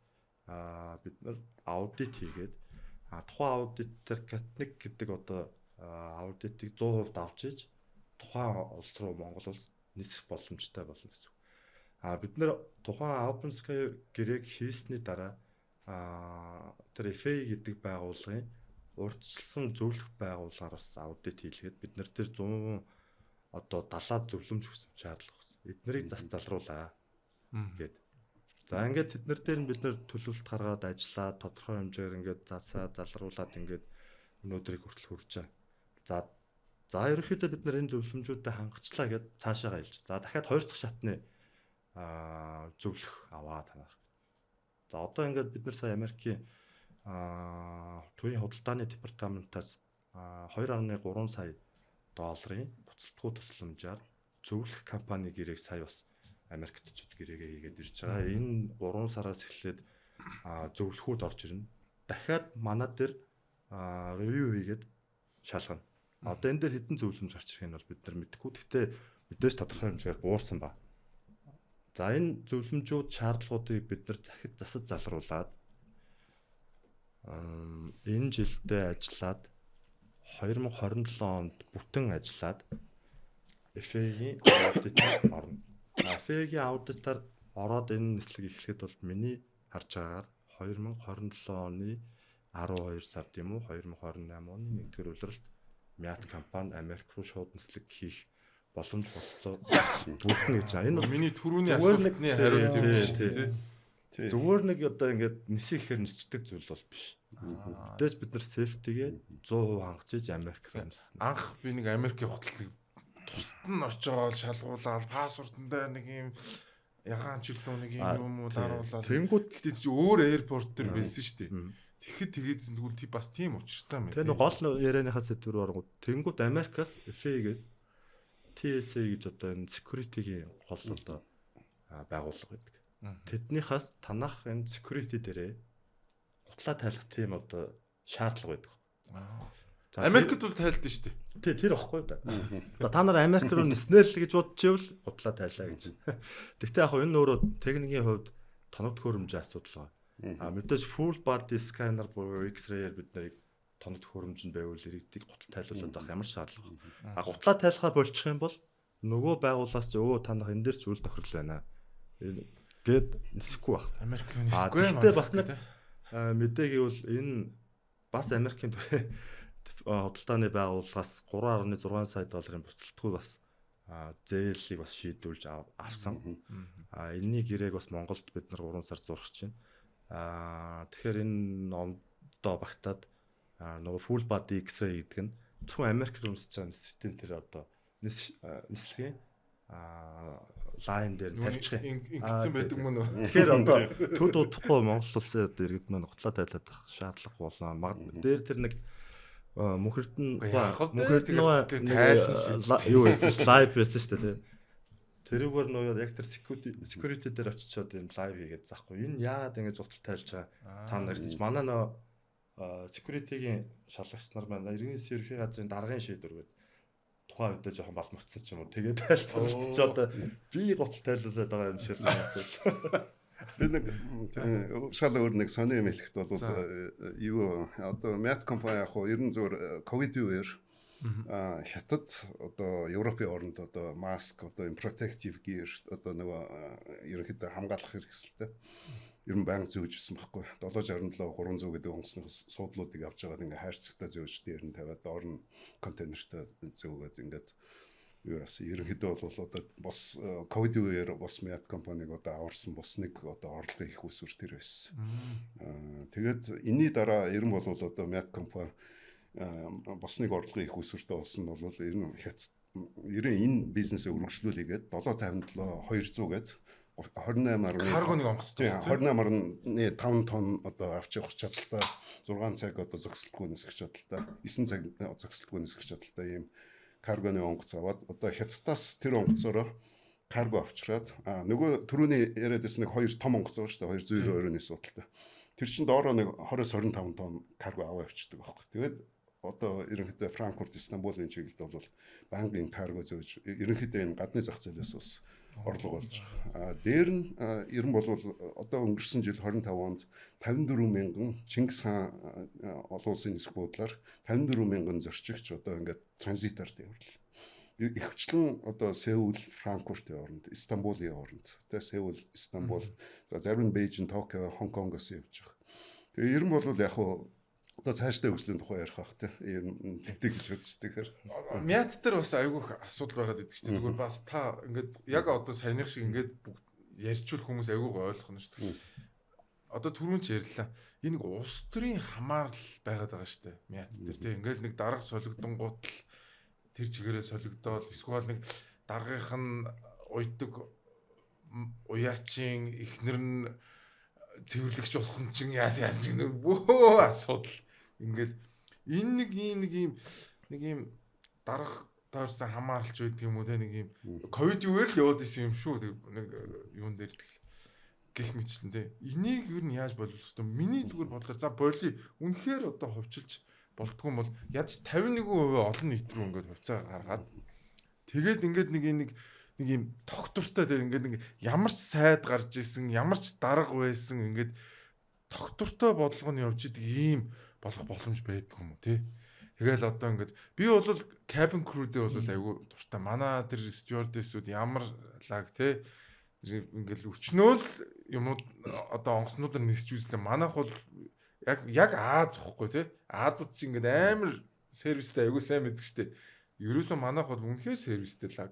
бид нар аудит хийгээд тухайн аудитер Катник гэдэг одоо аудитыг 100% авч иж тухайн улс руу Монгол улс нисэх боломжтой болно гэсэн. Бид нэр тухайн Open Sky гэрээг хийсний дараа тэр FAA гэдэг байгууллагын урьдчилсан зөвлөх байгууллагаас аудит хийлгээд бид нар тэр 100 одоо 70-аад зөвлөмж өгсөн шаардлага өгсөн. Эднэрийг зас залруулаа гэд. За ингээд тэднэр дээр нь бид нэр төлөвлөлт гаргаад ажиллаад тодорхой хэмжээгээр ингээд засаа залруулад ингээд өнөөдрийг хүртэл хүрч байгаа. За ерөнхийдөө бид нар энэ зөвлөмжүүдэд хангацлаа гэд цаашаа гаялж. За дахиад хоёр дахь шатны зөвлөх аваа танах. За одоо ингээд бид нар сая Америкийн төвийн худалдааны департаментаас 2.3 сая долларын буцалтгүй тусламжаар зөвлөх компани гэрээг сая бас Америкт ч гэрээгээ хийгээд ирж байгаа. Энэ 3 сараас эхлээд зөвлөхүүд орж ирнэ. Дахиад манад дээр ревю хийгээд шалгана. Одоо энэ дээр хэдэн зөвлөмж гарч ирэх нь бол бид нар мэдэхгүй. Гэхдээ мэдээж тодорхой хэмжээгээр буурсан ба. За энэ зөвлөмжүүд шаардлагуудыг бид нар захид засаж залруулад энэ жилдээ ажиллаад 2027 онд бүтэн ажиллаад FAA-ийн аудитанд орно. FAA-ийн аудитаар ороод энэ нислэг эхлэхэд бол миний харж байгаагаар 2027 оны 12 сард юм уу 2028 оны 1-р улиралд Мят компани Америк руу шууд нислэг хийх боломж болцоо бүрдэнэ гэж. Энэ бол миний түрүүний асуултны хариулт юм шүү дээ. Зүгээр нэг одоо ингээд нисэх ихээр нисчдэг зүйл бол биш. Тэгээс бид нар safety-гээ 100% хангаж Америк руу ниссэн. Анх би нэг Америкийн хотод тусад нь очоод шалгуулаад паспортн дээр нэг юм ягаан ч үлдээ нэг юм уу даруулаад. Тэнгүүд гэхдээ чи өөр аэропорт төр байсан шүү дээ. Тэгэхэд тэгээд зүгэл тий бас тийм учиртай юм. Тэр гол ярианыхаа сэдвэр оргууд тэнгүүд Америкаас FAA-гээс TSA гэж одоо энэ security-гийн гол одоо байгууллага байдаг. Тэднийхээс танах энэ security дээрээ гутлаа тайлах тийм одоо шаардлага байдаг. Америкт бол тайлдсан шүү дээ. Тий, тэр ихгүй да. За та нар Америк руу ниснэ л гэж бодчихвол гутлаа тайлаа гэж. Гэхдээ яг энэ өөрөө техникийн хувьд тоног төхөөрөмжийн асуудал байна. Мэдээж full body scanner буюу X-ray-ээр бид нарыг тоног төхөөрөмжөнд байвал иргэдийг гутлаа тайлуулаад авах ямар шаардлага байна. Гутлаа тайлахаа болчих юм бол нөгөө байгууллагаас ч өө танах энэ дээр ч үйл тохирол байна. Гэт нисэхгүй байх. Америк руу нисэхгүй юм. Гэхдээ бас нэг мэдээ гэвэл энэ бас Америкийн худалдааны байгууллагаас 3.6 сая долларын буцалтгүй бас зээлийг бас шийдүүлж авсан. Энэний гэрээг бас Монголд бид нар 3 сар зурхаж байна. Тэгэхээр энэ ондоо багтаад нөгөө full body X-ray гэдэг нь зөвхөн Америк руу нисэж байгаа систем тэр одоо нислэгийн лайн дээр тавьчих юм. Ингэсэн байдаг мөн үү? Тэгэхээр одоо төд удахгүй Монгол улсын одоо иргэд маань гутлаа тайлах шаардлага болно. Дээр тэр нэг мөнхөрдөн юу байсан лайв байсан шүү дээ. Тэрүүгээр нөө яг тэр security дээр очичоод энэ лайв хийгээд заахгүй. Энэ яагаад ингэж гутал тайлж байгаа та нар гэж манай нөө security-гийн шалгагч нар маань иргэн сэрхийн газрын даргын шийдвэр гэдэг тухайн үедээ жоохон балмагцсан ч юм уу. Тэгээд тайлбарлаж ч одоо би гутал тайлуулаад байгаа юм шиг л асуул. Би нэг шал өөр нэг сони юм хэлэхэд бол юу одоо Мят компани яг хуу ер нь зөвөр ковидын үеэр хятад одоо Европын орнд одоо маск одоо protective gear одоо нөгөө ерөнхийдөө хамгаалах хэрэгсэлтэй ер нь банк зөөжсэн байхгүй 767 300 гэдэг онгоцны суудлуудыг авч байгаад ингээ хайрцагтаа зөөж дээр нь тавиад доор нь контейнертай зөөгөөд ингээд юу яасан ерөнхийдөө бол одоо бас ковидын үеэр бас Мят компаниг одоо аварсан бас нэг одоо орлого их усвэр тэр байсан. Тэгээд энэний дараа ер нь бол одоо Мят компани бас нэг орлого их усвэртэй болсон бол ер нь энэ бизнесээ өргөжлүүлээгээд 757 200 гээд 28 каргоныг онгоцтой 28.5 тонн одоо авч явах чадaltaй 6 цаг одоо зөксөлтгүй нисгэх чадaltaй 9 цаг зөксөлтгүй нисгэх чадaltaй ийм каргоны онгоц аваад одоо хятадаас тэр онгоцоороо карго авчираад нөгөө түрүүний яриад байсан нэг 2 том онгоц байгаа шүү дээ 292-ны судалтай. Тэр чинь доороо нэг 20-25 тонн карго аваа авчирдаг байхгүй. Тэгээд одоо ерөнхийдөө Франкфурт, Стамбулын чиглэлд бол банкын карго зөөж ерөнхийдөө энэ гадны зах зээлээс бас орлого болж байгаа. Дээр нь ер нь бол одоо өнгөрсөн жил 25 онд 54 мянган Чингис хаан олон улсын нисэх буудлаар 54 мянган зорчигч одоо ингээд транзитаар дэвэрлээ. Ихвчлэн одоо Сеул, Франкфуртын оронд, Стамбулын оронд. Тэгээ Сеул, Стамбул, за зарим нь Бээжин, Токио, Хонконгоос явж байгаа. Тэгээ ер нь бол яг хуу одоо цаашдаа хөгжлийн тухай ярих бах те юм тэгдэг гэж бодож тэгэхээр Мят дээр бас айгүйх асуудал байгаад идэг чинь зүгээр бас та ингээд яг одоо саяных шиг ингээд ярьчвал хүмүүс айгүйг ойлгох нь шүү дээ. Одоо түрүүн ч ярьлаа. Энэ нэг улс төрийн хамаарал байгаад байгаа шүү дээ. Мят дээр те ингээд нэг дарга солигдонгууд л тэр чигээрээ солигдоод эсвэл нэг даргынх нь уйдаг уяачин ихнэр нь цэвэрлэгч болсон чинь яасан чинь бөө асуудал ингээд энэ нэг ийм дарга таарсан хамааралч байдаг юм уу те нэг ийм ковидын үеэр л яваад исэн юм шүү нэг юун дээр л гэх мэтчлэн те энийг юу нь яаж болов хэвчээ миний зүгээр бодлоор за боли үнэхээр одоо хувьчилж болтгүй юм бол ядч 51% олон нийт рүү ингээд хувьцаа гаргаад тэгээд ингээд нэг ийм тогтвортой те ингээд нэг ямар ч сайд гарч исэн ямар ч дарга байсан ингээд тогтвортой бодлого нь явж идэг ийм болох боломж байдаг юм уу тий. Тэгэл одоо ингээд би бол cabin crew-дээ бол айгүй дуртай. Манай тэр stewardess-үүд ямар лаг тий ингээд өчнөөл юм одоо онгоцнуудаар нисч үзлээ. Манайх бол яг Аз ихгүй тий. Азууд чи ингээд амар сервистэй айгүй сайн мэддэг штеп. Ерөөсөө манайх бол үнэхээр сервистэй лаг.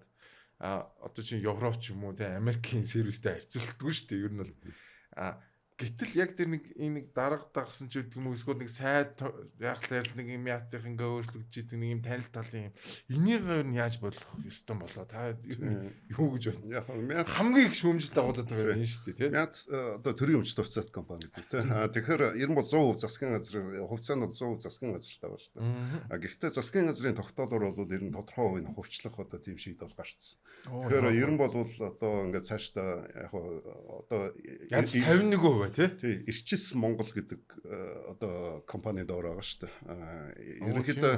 Одоо чи Европ ч юм уу тий Америкийн сервистэй харьцуулдаггүй штеп. Ер нь бол Гэтэл яг тэр нэг дарга дагсан ч гэдэг юм уу эсвэл нэг сайд яг л нэг юм ятих ингээ өөрчлөгдөж идэг нэг юм танил талын юм. Энийг өөр нь яаж болох ёстой болоо та юу гэж бодсон. Яг мят Хамгийн их шүүмжил дагуулдаг байгаа юм шүү дээ тий. мят одоо төрийн өмч төвцөт компани гэдэг тийм. Тэгэхээр ер нь бол 100% засгийн газрын хувьцаанд бол 100% засгийн газартай байна шүү дээ. Гэхдээ засгийн газрын тогтоолоор бол ер нь тодорхой хувийн хувьчлах одоо тийм шийдэл гарцсан. Тэгэхээр ер нь бол одоо ингээд цаашдаа яг одоо янз 51% тий. тий Ирчис Монгол гэдэг одоо компани доор байгаа шүү дээ. Ерөнхийдөө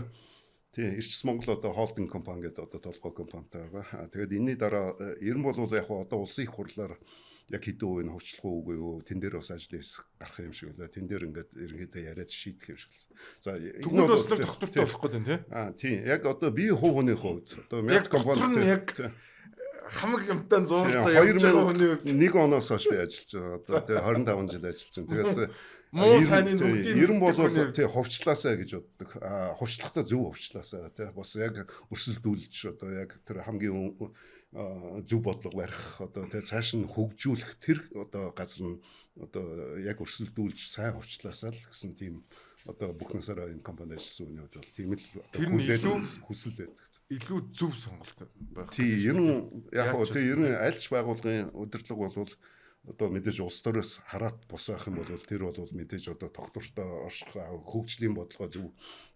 тий Ирчис Монгол одоо холдинг компани гэдэг одоо толгой компанитай байгаа. Тэгээд энэний дараа ер нь бол яг одоо улсын их хурлаар яг хэдэн хувийн хөвчлөх үгүй юу тэн дээр бас ажил гарах юм шиг үлээ. Тэн дээр ингээд ерөнхийдөө яриад шийдэх юм шиг л. За энэ бол нэг доктортой болох гэдэг тий. Тийм яг одоо би хувь хүний хувьд одоо мят компани яг хамаг юмтан зууртаа явж байгаа хүний хувьд 1 оноос хойш би ажиллаж байгаа. Одоо тий 25 жил ажиллаж байна. Тэгээд муу сайнны бүгдийг ер нь бол тий хувьчлаасаа гэж боддог. Хувьчлахтаа зөв хувьчлаасаа тий бас яг өрсөлдүүлж одоо яг тэр хамгийн зөв бодлого барих одоо тий цааш нь хөгжүүлэх тэр одоо газар нь одоо яг өрсөлдүүлж сайн хувьчлаасаа л гэсэн тийм одоо бүх насаараа энэ компани ажилласан үний хувьд бол тийм л хүсэл байдаг. Илүү зөв сонголт байх. Тий ер нь яг гоо тий ер нь альч байгууллагын удирдлага бол одоо мэдээж улс төрөөс хараат бус байх юм бол тэр бол мэдээж одоо тогтвортой орших хөгжлийн бодлогоо зөв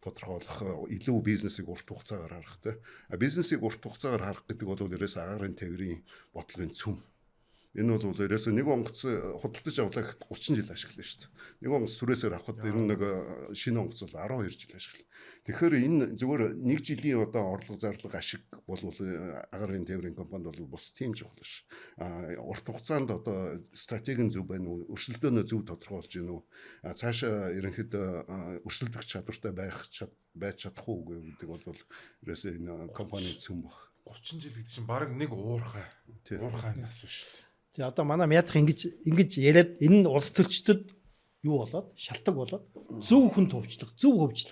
тодорхойлох илүү бизнесийг урт хугацаагаар харах тий. Бизнесийг урт хугацаагаар харах гэдэг бол ерөөс агаарын тээврийн бодлогын цөм. Энэ бол ерөөсөө нэг онгоц худалдаж авлаа гэхэд 30 жил ашиглана шүү дээ. Нэг онгоц түрээсээр авахд ер нь нэг шинэ онгоц бол 12 жил ашиглана. Тэгэхээр энэ зүгээр нэг жилийн одоо орлого зарлага ашиг бол агаарын тээврийн компанид бол бас тийм чухал ш. Урт хугацаанд одоо стратегийн зөв байна уу? Өрсөлдөөнөө зөв тодорхойлж гин үү? Цаашаа ерөнхийдөө өрсөлдөх чадвартай байж чадах уу гэдэг бол ерөөсөө энэ компани цөм баг. 30 жил гэдэг чинь баг нэг уурхай нас шүү дээ. Тэгээ одоо манай мядах ингэж яриад энэ нь улс төрчдөд юу болоод шалтгаан болоод зөв хүн төвчлөх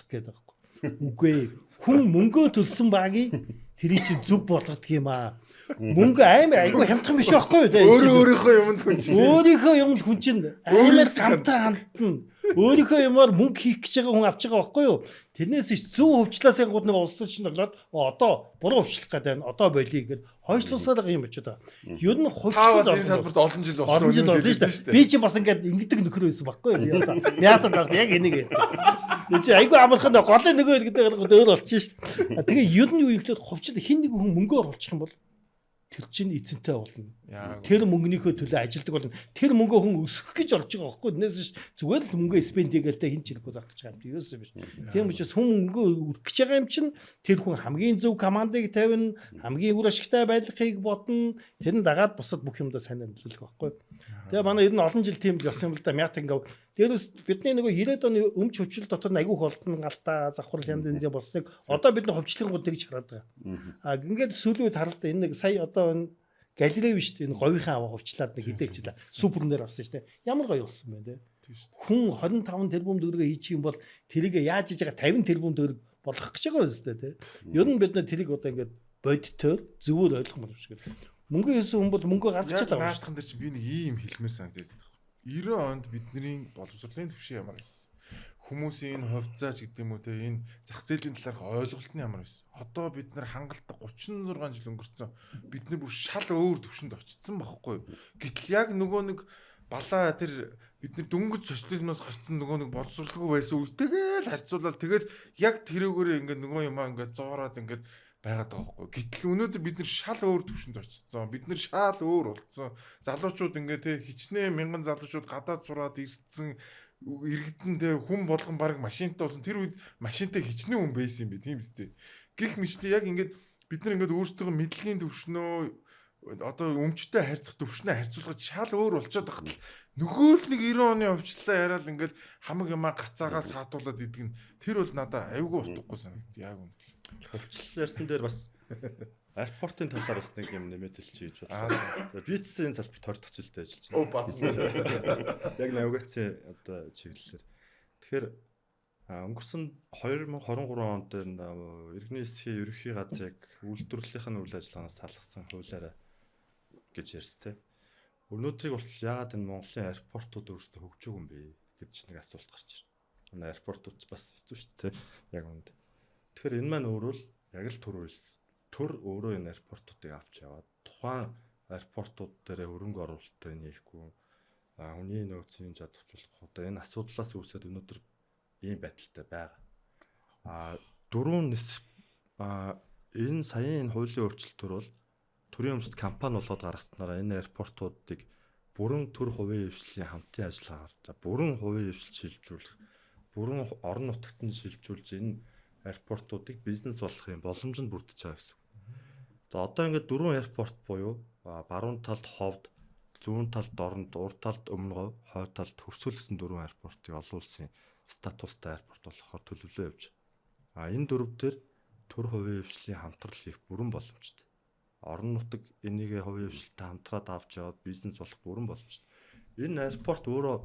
гэдэг байхгүй. Үгүй хүн мөнгөө төлсөн багийг тэрий чи зөв болгодог юм аа. Мөнгө амар айгүй хямдхан биш байхгүй юу? Өөрийнхөө юмд хүн чинь. Өөрийнхөө юмд хүн чинь амар гамтаа хандна. Өөрийнхөө юмар мөнгө хийх гэж байгаа хүн авч байгаа байхгүй юу? Тэрнээс их зөв хөвчлээсээ гууд нэг улс төрч нэглээд одоо буруу хөвчлөх гэдэг байна. Одоо болиё гэд хойшлуулсаар байгаа юм болчиход байгаа. Ер нь хөвчлөл энэ салбарт олон жил болсон шүү дээ. Би чи бас ингээд ингэдэг нөхөр байсан байхгүй юу? Яатад баг яг энийг гэдэг. Би чи айгүй амархан голын нөгөө гэдэг өөр болчихно шүү дээ. Тэгээ ер нь юу ихлээр хөвчл хин нэг хүн мөнгөөр олчих юм бол тэр чинь эзэнтэй болно. Тэр мөнгөнийхөө төлөө ажилдаг болно. Тэр мөнгөө хүн өсгөх гэж олж байгаа байхгүй. Тэрнээс зүгээр л мөнгөө спенд хийгээл хин ч ирэхгүй заах гэж байгаа юм. Юусэн биш. Тийм учраас хүн мөнгөө өргөх гэж байгаа юм чинь тэр хүн хамгийн зөв командыг тавина, хамгийн үр ашигтай байдлахыг бодно. Тэр нь дагаад бусад бүх юмдаа сайн нөлөөлөх байхгүй. Тэгээ манай ер нь олон жил тийм л явсан юм л да. Мят ингээд дээрээс бидний нөгөө 90-ад оны өмч хүчил дотор айгүй холтон галтаа завхрал янз янзын болсныг одоо бид нэг хөвчлөлийн гол тэгж хараад байгаа. Ингээд сүүлийн үед харалта энэ нэг сая одоо энэ Галилей биш энэ говийнхаа аваа хувьчлаад нэг хэдэгчлээ. Супернэр авсан шүү дээ. Ямар гоё болсон бэ те. Хүн 25 тэрбум төгрөгөө хийчих юм бол тэрийг яаж хийж байгаа 50 тэрбум төгрөг болгох гэж байгаа юм шүү дээ те. Ер нь бид нэ тэрийг одоо ингээд бодитоор зөвөр ойлгох юм шиг. Мөнгө хийсэн хүн бол мөнгөө гаргачихлаа. Наадхан дээр чи би нэг ийм хэлмээр санагдаад байна. 90 онд бидний боловсролын түвшин ямар байсан? Хүмүүсийн хувьцаач гэдэг юм уу те энэ зах зээлийн талаарх ойлголт нь ямар байсан? Одоо бид нар хангалттай 36 жил өнгөрцөн. Бид нар бүр шал өөр түвшинд очсон байхгүй юу? Гэтэл яг нөгөө нэг балаа тэр бид нар дөнгөж социализмоос гарсан нөгөө нэг боловсролгүй байсан үетэйгээ л харьцуулаад тэгээд яг тэрүүгээр ингээд нөгөө юмаа ингээд зуураад ингээд байгаад байгаа байхгүй. Гэтэл өнөөдөр бид нар шал өөр төвшөнд очсон. Бид нар шал өөр болцсон. Залуучууд ингээ те хичнээн мянган залуучууд гадаад сураад ирсэн иргэдэн те хүн болгон баг машинтай болсон. Тэр үед машинтай хичнээн хүн байсан юм бэ тийм үстэй. Гэх мэтлээ яг ингээд бид нар ингээд өөрсдөө мэдлэгийн төвшнөө одоо өмчтэй харьцах төвшнөө харьцуулахад шал өөр болчиход байгаа хэл нөгөө л нэг 90 оны өвчлөлөө яриад ингээд хамаг юмаа гацаагаа саатуулаад идэг нь тэр бол надад аюулгүй утгагүй санагд яг үнэ. Хөвчлөл ярьсан дээр бас аэропортын талаар бас нэг юм нэмээд хэлчихье гэж бодлоо. Би ч гэсэн энэ салбарт 20 дахь жилдээ ажиллаж байна. Оо баасан. Яг навигацийн одоо чиглэлээр. Тэгэхээр өнгөрсөн 2023 онд иргэний засгийн ерөнхий газрыг үйлдвэрлэлийнх нь үйл ажиллагаанаас салгасан хуулиараа гэж ярьс тээ. Өнөөдрийг бол яагаад энэ Монголын аэропортууд өөрсдөө хөгжөөг юм бэ гэж нэг асуулт гарч ирнэ. Аэропортууд бас хэцүү шүү дээ. Яг үүнд. Тэгэхээр энэ маань өөрөө л яг л төр үйлс. Төр өөрөө энэ аэропортуудыг авч яваад тухайн аэропортууд дээр хөрөнгө оруулалтыг нээхгүй хүний нөөцийн чадварчлах одоо энэ асуудлаас үүсээд өнөөдөр ийм байдалтай байгаа. Дөрвөн энэ саяын хуулийн өөрчлөлтөөр бол төрийн өмчт компани болгоод гаргаснараа энэ аэропортуудыг бүрэн төр хувийн хвшлийн хамтын ажиллагаагаар за бүрэн хувийн хвшил шилжүүлэх бүрэн орон нутагт нь шилжүүлж энэ аэропортуудыг бизнес болгохын боломж нь бүрдэж байгаа гэсэн. За одоо ингээд дөрвөн аэропорт буюу баруун талд Ховд, зүүн талд Дорнод, урд талд Өмнөгов, хойд талд Хөрсөл гэсэн дөрвөн аэропортыг олон улсын статустай аэропорт болохоор төлөвлөө явж байгаа. Энэ дөрв дээр төр хувийн хвшлийн хамтрал хийх бүрэн боломжтой. Орон нутаг энийг хувийн хвшилтэй хамтраад авч яваад бизнес болох бүрэн боломжтой. Энэ аэропорт өөрөө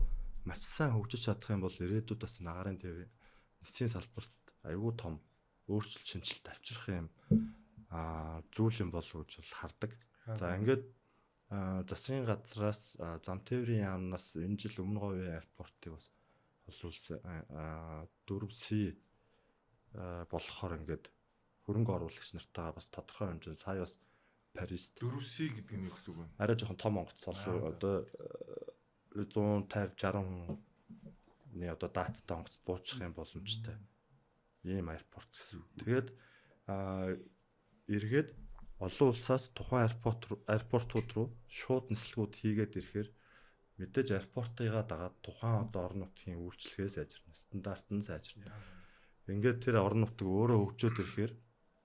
маш сайн хөгжиж чадах юм бол ирээдүйд бас агаарын тээврийн эсийн салбарт аюул том өөрчлөлт шинжилт авчрах юм зүйл юм болов уу гэж бол хардаг. За ингээд засгийн газраас зам тээврийн яамнаас энэ жил Өмнөговын аэропортыг бас олуулсан 4C болохоор ингээд хөрөнгө оруулагч нартайгаа бас тодорхой хэмжээнд сая бас Парист 4C гэдэг нь юу гэсэн үг вэ? арай жоохон том онгоц солоо одоо 150 60 хүний одоо даацтай онгоц буучих юм боломжтой. Ийм аэропорт гэсэн. Тэгээд эргээд олон улсаас тухайн аэропортууд руу шууд нислэгүүд хийгээд ирэхээр мэдээж аэропортыгаа дагаад тухайн одоо орон нутгийн үйлчлэгээ сайжирна, стандарт нь сайжирна. Ингээд тэр орон нутаг өөрөө хөгжөөд ирэхээр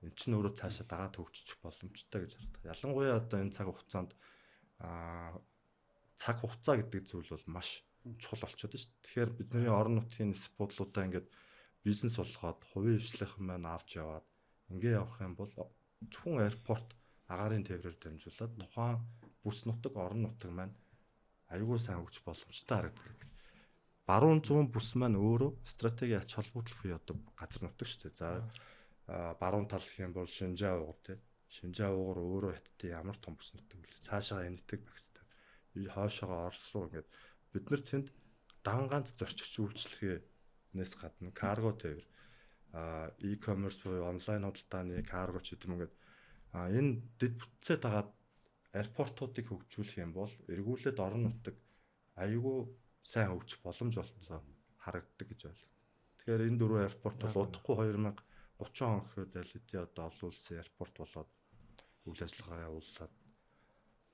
эн чинь өөрөө цаашаа дагаад хөгжих боломжтой гэж хардаг. Ялангуяа одоо энэ цаг хугацаанд цаг хугацаа гэдэг зүйл бол маш чухал болчиход байна шүү дээ. Тэгэхээр бидний орон нутгийн нисэх бодлуудаа ингээд бизнес болгоод хувийн хвшлийнхэн маань авч яваад ингээ явах юм бол зөвхөн аэропорт агаарын тээврээр дамжуулаад тухайн бүс нутаг орон нутаг маань аюул сайн хөгжих боломжтой харагддаг. Баруун зүүн бүс маань өөрөө стратеги ач холбогдол бий одоо газар нутаг шүү дээ. За баруун тал гэх юм бол Шинжаа уугар тий. Шинжаа уугар өөрөө хятадын ямар том бүс нутаг вэ? Цаашаа энэтэг Пакистан. Хойшоогоо Орос руу ингээд бид нар тэнд дан ганц зорчигч үйлчлэхээс гадна карго тээвэр e-commerce буюу онлайн худалдааны карго ч гэдэг юм ингээд энэ дэд бүтцээ дагаад аэропортуудыг хөгжүүлэх юм бол эргүүлээд орон нутаг аюулгүй сайн хөгжих боломж болцсон харагддаг гэж байна. Тэгэхээр энэ дөрвөн аэропорт бол удахгүй 2030 он гэхэд аль хэдийн одоо олон улсын аэропорт болоод үйл ажиллагаа явуулаад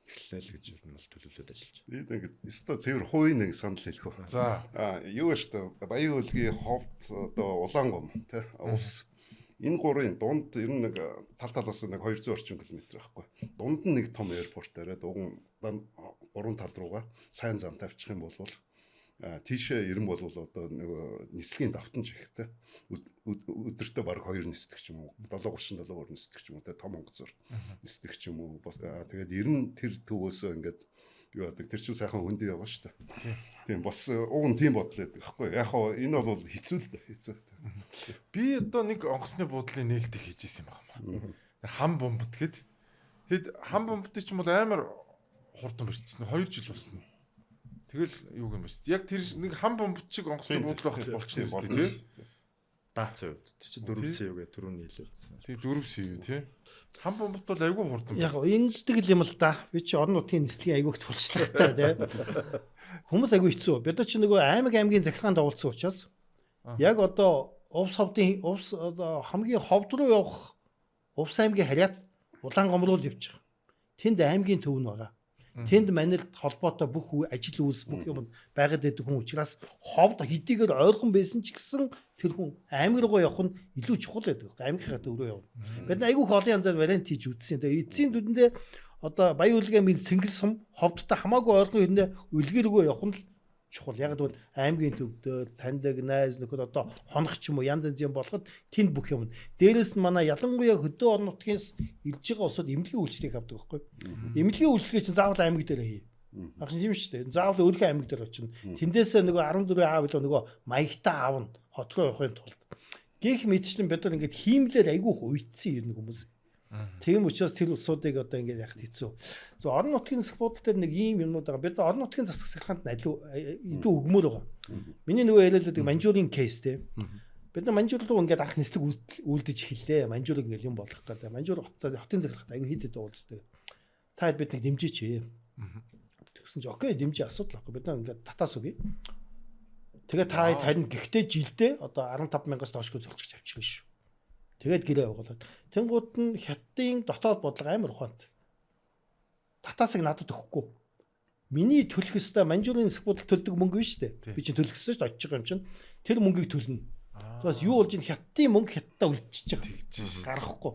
эхлэв гэж юу нь бол төлөвлөд ажиллаж байна. Би ингээд өстой цэвэр хувийн нэг санал хэлэх үү. За юу вэ штэ Баян хөлгийн Ховд одоо Улаангом тий улс энэ гурын дунд ер нь нэг тал талаас нэг 200 орчим километр байхгүй. Дунд нь нэг том аэропорт арай дугуун гурван тал руугаа сайн зам тавьчих юм бол тийшээ ерэн бол одоо нэг нислэгийн давтан жигтэй өдөртөө баг 2 нисдэг ч юм уу 7:37 нисдэг ч юм уу те том онгоцоор нисдэг ч юм уу тэгээд ерэн тэр төвөөсөө ингээд юу яадаг тэр чинь сайхан хөндөө яваа шүү дээ. Тийм бас уг нь тийм бодлоо гэдэг байхгүй. Яг хоо энэ бол хэцүү л дээ хэцүү. би одоо нэг онгоцны буудлын нээлтийг хийж исэн юм байна. Хам бомбот гэд тэгэд хам бомбот ч юм бол амар хурдан барьцсан. 2 жил болсон. Тэгэл юу юм бэ? Яг тэр нэг хам бомбот шиг онгоцны буудлах болчихсон юм тийм тий. Даацсан үед тэр чинь 4C үгээ түрүүний хэлээдсэн. Тий 4C юу тий. Хам бомбот бол айгүй хурдан. Яг ингэдэг л юм л да. Би чи орон нутгийн нислэгийн айгүйх тулчлагтай тий. Хүмүүс айгүй хэцүү. Бид нар чи нөгөө аймгийн захиргаанд дагуулсан учраас яг одоо Увс ховдын одоо хамгийн ховд руу явах Увс аймгийн харьяат Улаангом руу л явж байгаа. Тэнд аймгийн төв нь байгаа. Тэнд манайд холбоотой бүх ажил үйлс бүх юм байгаад байдаг хүн учраас ховд хэдийгээр ойрхон байсан ч гэсэн тэр хүн аймаг руу явах нь илүү чухал байдаг. Аймгийнхаа төв рүү явна. Бид нар айгүй олон янзаар вариант хийж үзсэн. Тэгээ эцсийн дүдэндээ одоо Баян хөлгийн Тэнгэл сум ховдтой хамаагүй ойрхон хэрэндээ үлгэр рүү явах нь чухал. Яг л аймгийн төвдөр таньдаг найз нөхөд одоо хонох ч юм уу янз янзын болгоод тэнд бүх юм. Дээрээс нь манай ялангуяа хөдөө орон нутгаас ирж байгаа улсууд эмнэлгийн үйлчлэгийг авдаг байхгүй. Эмнэлгийн үйлчлэгийг чинь заавал аймаг дээр хий. Багш юм шүү дээ. Заавал өөрийнхөө аймаг дээр очино. Тэндээсээ нөгөө 14 аав билүү нөгөө маягтаа аавна хот руу явахын тулд. Гэх мэтчлэн бид нар ингээд хиймлээр айгүйх уйдсан юм хүмүүс. Тийм учраас тэр улсуудыг одоо ингээд яхад хэцүү. За орон нутгийн засаг бодол дээр нэг ийм юмнууд байгаа. Бид орон нутгийн засаг сахилгаанд илүү өгмөр байгаа. Миний нөгөө яриалдаг Манжурын кейс те. Бид нар Манжур руу ингээд анх нислэг үлдэж эхэллээ. Манжурыг ингээд юм болгох гэдэг. Манжур хотын захиргаанд аягүй хит уулздаг. Та бид нэг дэмжээч. Тэгсэн чи окей дэмжээ асуудал байхгүй. Бид нар ингээд татаас үгүй. Тэгээ та харин гэхдээ жилдээ одоо 15,000-аас доошгүй золчиж авчих шүү. Тэгээд гэрээ угаалаад. Тэнгууд нь хятадын дотоод бодлого амар ухаантай. Татаасыг надад өгөхгүй. Миний төлөх ёстой Манжурын засаг бодол төлдөг мөнгө биш үү? Би чинь төлөх ёстой ч очиж байгаа юм чинь. Тэр мөнгийг төлнө. Тэгээс юу болж ин хятадын мөнгө хятадаа үлдчихэж байгаа. Гарахгүй.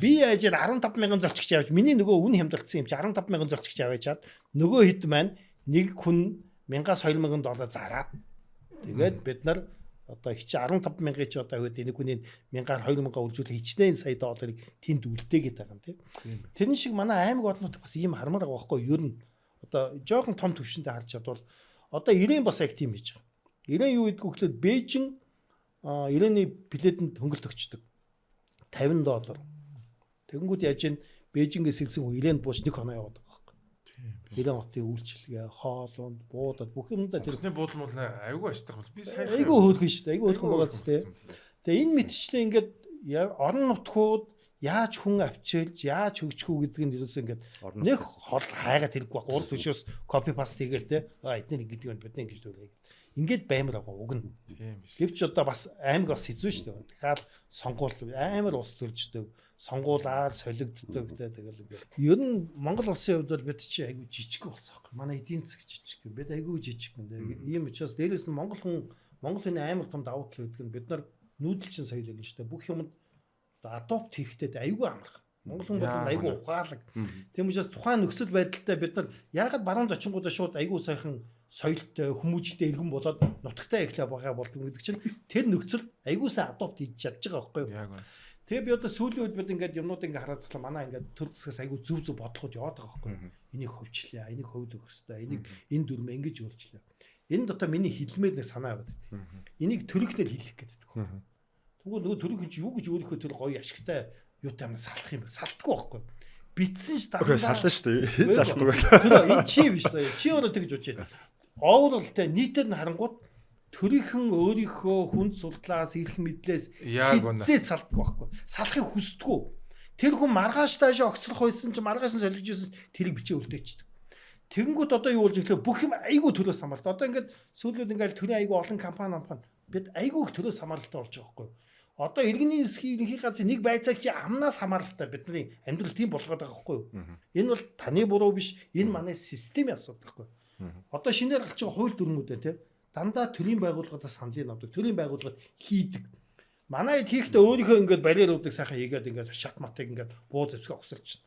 Би яаж 15,000 золчигч явж миний нөгөө үн хямдалцсан юм чи 15,000 золчигч аваачаад нөгөө хэд маань нэг хүн 1,000-2,000 доллар зараад тэгээд бид нар одоо их чи 15,000 ч одоо хөөд энэ хүний 1,000-2,000 үлжүүлэх хичнээн сая долларыг тэнд үлдээгээд байгаа юм тийм. Тэрний шиг манай аймаг однууд бас ийм хармаар байгаа байхгүй юу? Ер нь одоо жоохон том төвшөндөө харж чадвал одоо Ирээн бас яг тийм хийж байгаа. Ирээн юу гэдгийг гэхэлээ Бээжин Ирээний билетэнд хөнгөлт өгчдөг. $50. Тэгэнгүүт яаж ин Бээжингээс хэлсэн хөө Ирээнд бууж 1 хоноо яваад байгаа байхгүй. Ирээн хотын үйлчилгээ, хоолунд, буудад бүх юмдаа тэрний буудлын бол айгүй аштах бол би сайн айгүй хөөрхөн шүү дээ. Айгүй хөөрхөн байгаа зү дээ. Тэгээ энэ мэтчлээ ингээд орон нутгууд яаж хүн авчилж, яаж хөгжих үү гэдгийг нь ерөөсөө ингээд нэг хол хайгаад хэрэггүй баг. Урд төшөөс копи паст хийгээл те. Эдгээр ингэдэг юм бид нэг ингэж дөрөө. Ингээд баймар байгаа уг нь. Тийм биш. Гэвч одоо бас аймаг бас хэзүү шүү дээ. Тэгэхээр сонгуул амар улс төрждөг. Сонгуулаар солигддог те тэгэл ингээд. Ер нь Монгол улсын хувьд бол бид чи айгүй жижиг болсон байхгүй. Манай эдийн засаг жижиг юм. Бид айгүй жижиг юм. Ийм учраас дээрэс нь Монгол хүний амар том давуу тал гэдэг нь бид нар нүүдэлчин соёл юм шүү дээ. Бүх юмд адопт хийхдээ айгүй амарх. Монгол хүн бол айгүй ухаалаг. Тийм учраас тухайн нөхцөл байдалтай бид нар яагаад баруун очингуудаа шууд айгүй сайхан соёлтой хүмүүжлтэй иргэн болоод нутагтаа эхлэх байгаа болдог гэдэг чинь тэр нөхцөл айгүй сайн адопт хийж чадж байгаа байхгүй юу? Тэгээ би одоо сүүлийн үед бид ингээд юмнууд ингээд хараад тахлаа манай ингээд төр засгаас айгүй зүв бодлогод яваад байгаа байхгүй юу? Энийг хөвчлээ, энийг хөвд өгөх хэрэгтэй, энийг энэ дүрмээ ингэж өөрчлөө. Энэ дотор миний хэлмээр нэг санаа яваад байт. Энийг төрөхнөр хийх гэдэг байхгүй юу? Тэгвэл нөгөө төрөх чинь юу гэж өөрийнхөө тэр гоё ашигтай юутай юм салах юм бэ? Салтгүй байхгүй юу? Битсэн ш дандаа сална шүү дээ. Салахгүй. Тэр энэ чи биш сая. Чи өөрөө тэгж бодож байна. Overall-тэй нийтээр нь харангууд төрийнхэн өөрийнхөө хүнд судлаас ирэх мэдлээс хизээ салдаггүй байхгүй. Салахыг хүсдэггүй. Тэр хүн маргааш таашаа огцрох байсан чи маргааш нь солигж ирсэн тэрийг бичээ үлдээчихдэг. Тэгэнгүүт одоо юу болж ирэхлээр бүх юм айгүй төрөөс хамааралтай. Одоо ингээд сүүлүүд ингээд төрийн айгүй олон компани бид айгүй их төрөөс хамааралтай болж байгаа байхгүй. Одоо иргэний засгийн ерөнхий газрын нэг байцаагч амнаас хамааралтай бидний амьдрал тийм болгоод байгаа байхгүй юу? Энэ бол таны буруу биш. Энэ манай системийн асуудал байхгүй. Одоо шинээр гарч байгаа хууль дүрмүүд байна те. Дандаа төрийн байгууллагуудаас саналыг авдаг. Төрийн байгууллагууд хийдэг. Манай хийхдээ өөрийнхөө ингээд барьеруудыг сайхан хийгээд ингээд шат матыг ингээд буу зэвсгээ огсолч.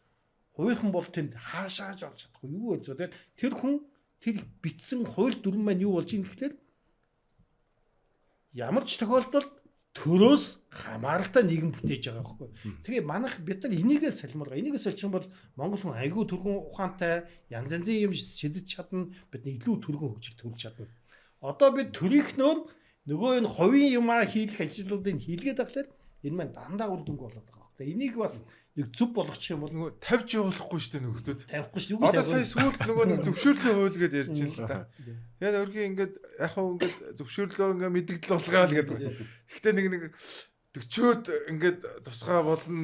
Хувийнхан бол тэнд хаашааж олж чадахгүй юу гэж бодоод тэр хүн тэр битсэн хууль дүрм маань юу болж ийм гэхлээр ямар ч тохиолдолд төрөөс хамааралтай нийгэм бүтээж байгаа байхгүй. Тэгээ манайх бид нар энийгээ салмаар. Энийгээ салчих юм бол Монгол хүн айгүй түргэн ухаантай янз янзын юм шидэж чадна. Бид илүү түргэн хөгжил төрүүлж чадна. Одоо бид төрийнхнөр нөгөө энэ хувийн юмаа хийх ажлуудыг хийлгээд байгаа хэрэг энэ маань дандаа үр дүнг болоод байгаа байхгүй. Энийг бас нэг зүв болгочих юм бол нөгөө тавьж явуулахгүй шүү дээ нөхдүүд. Тавихгүй шүү. Одоо сая сүүлд нөгөө нэг зөвшөөрлөө хууль гэдээ ярьж байна л да. Тэгээд өөрхий ингээд яг хав ингээд зөвшөөрлөө ингээд мэдэгдэл болгоал гэдэг. Гэхдээ нэг төчөөд ингээд тусгай болно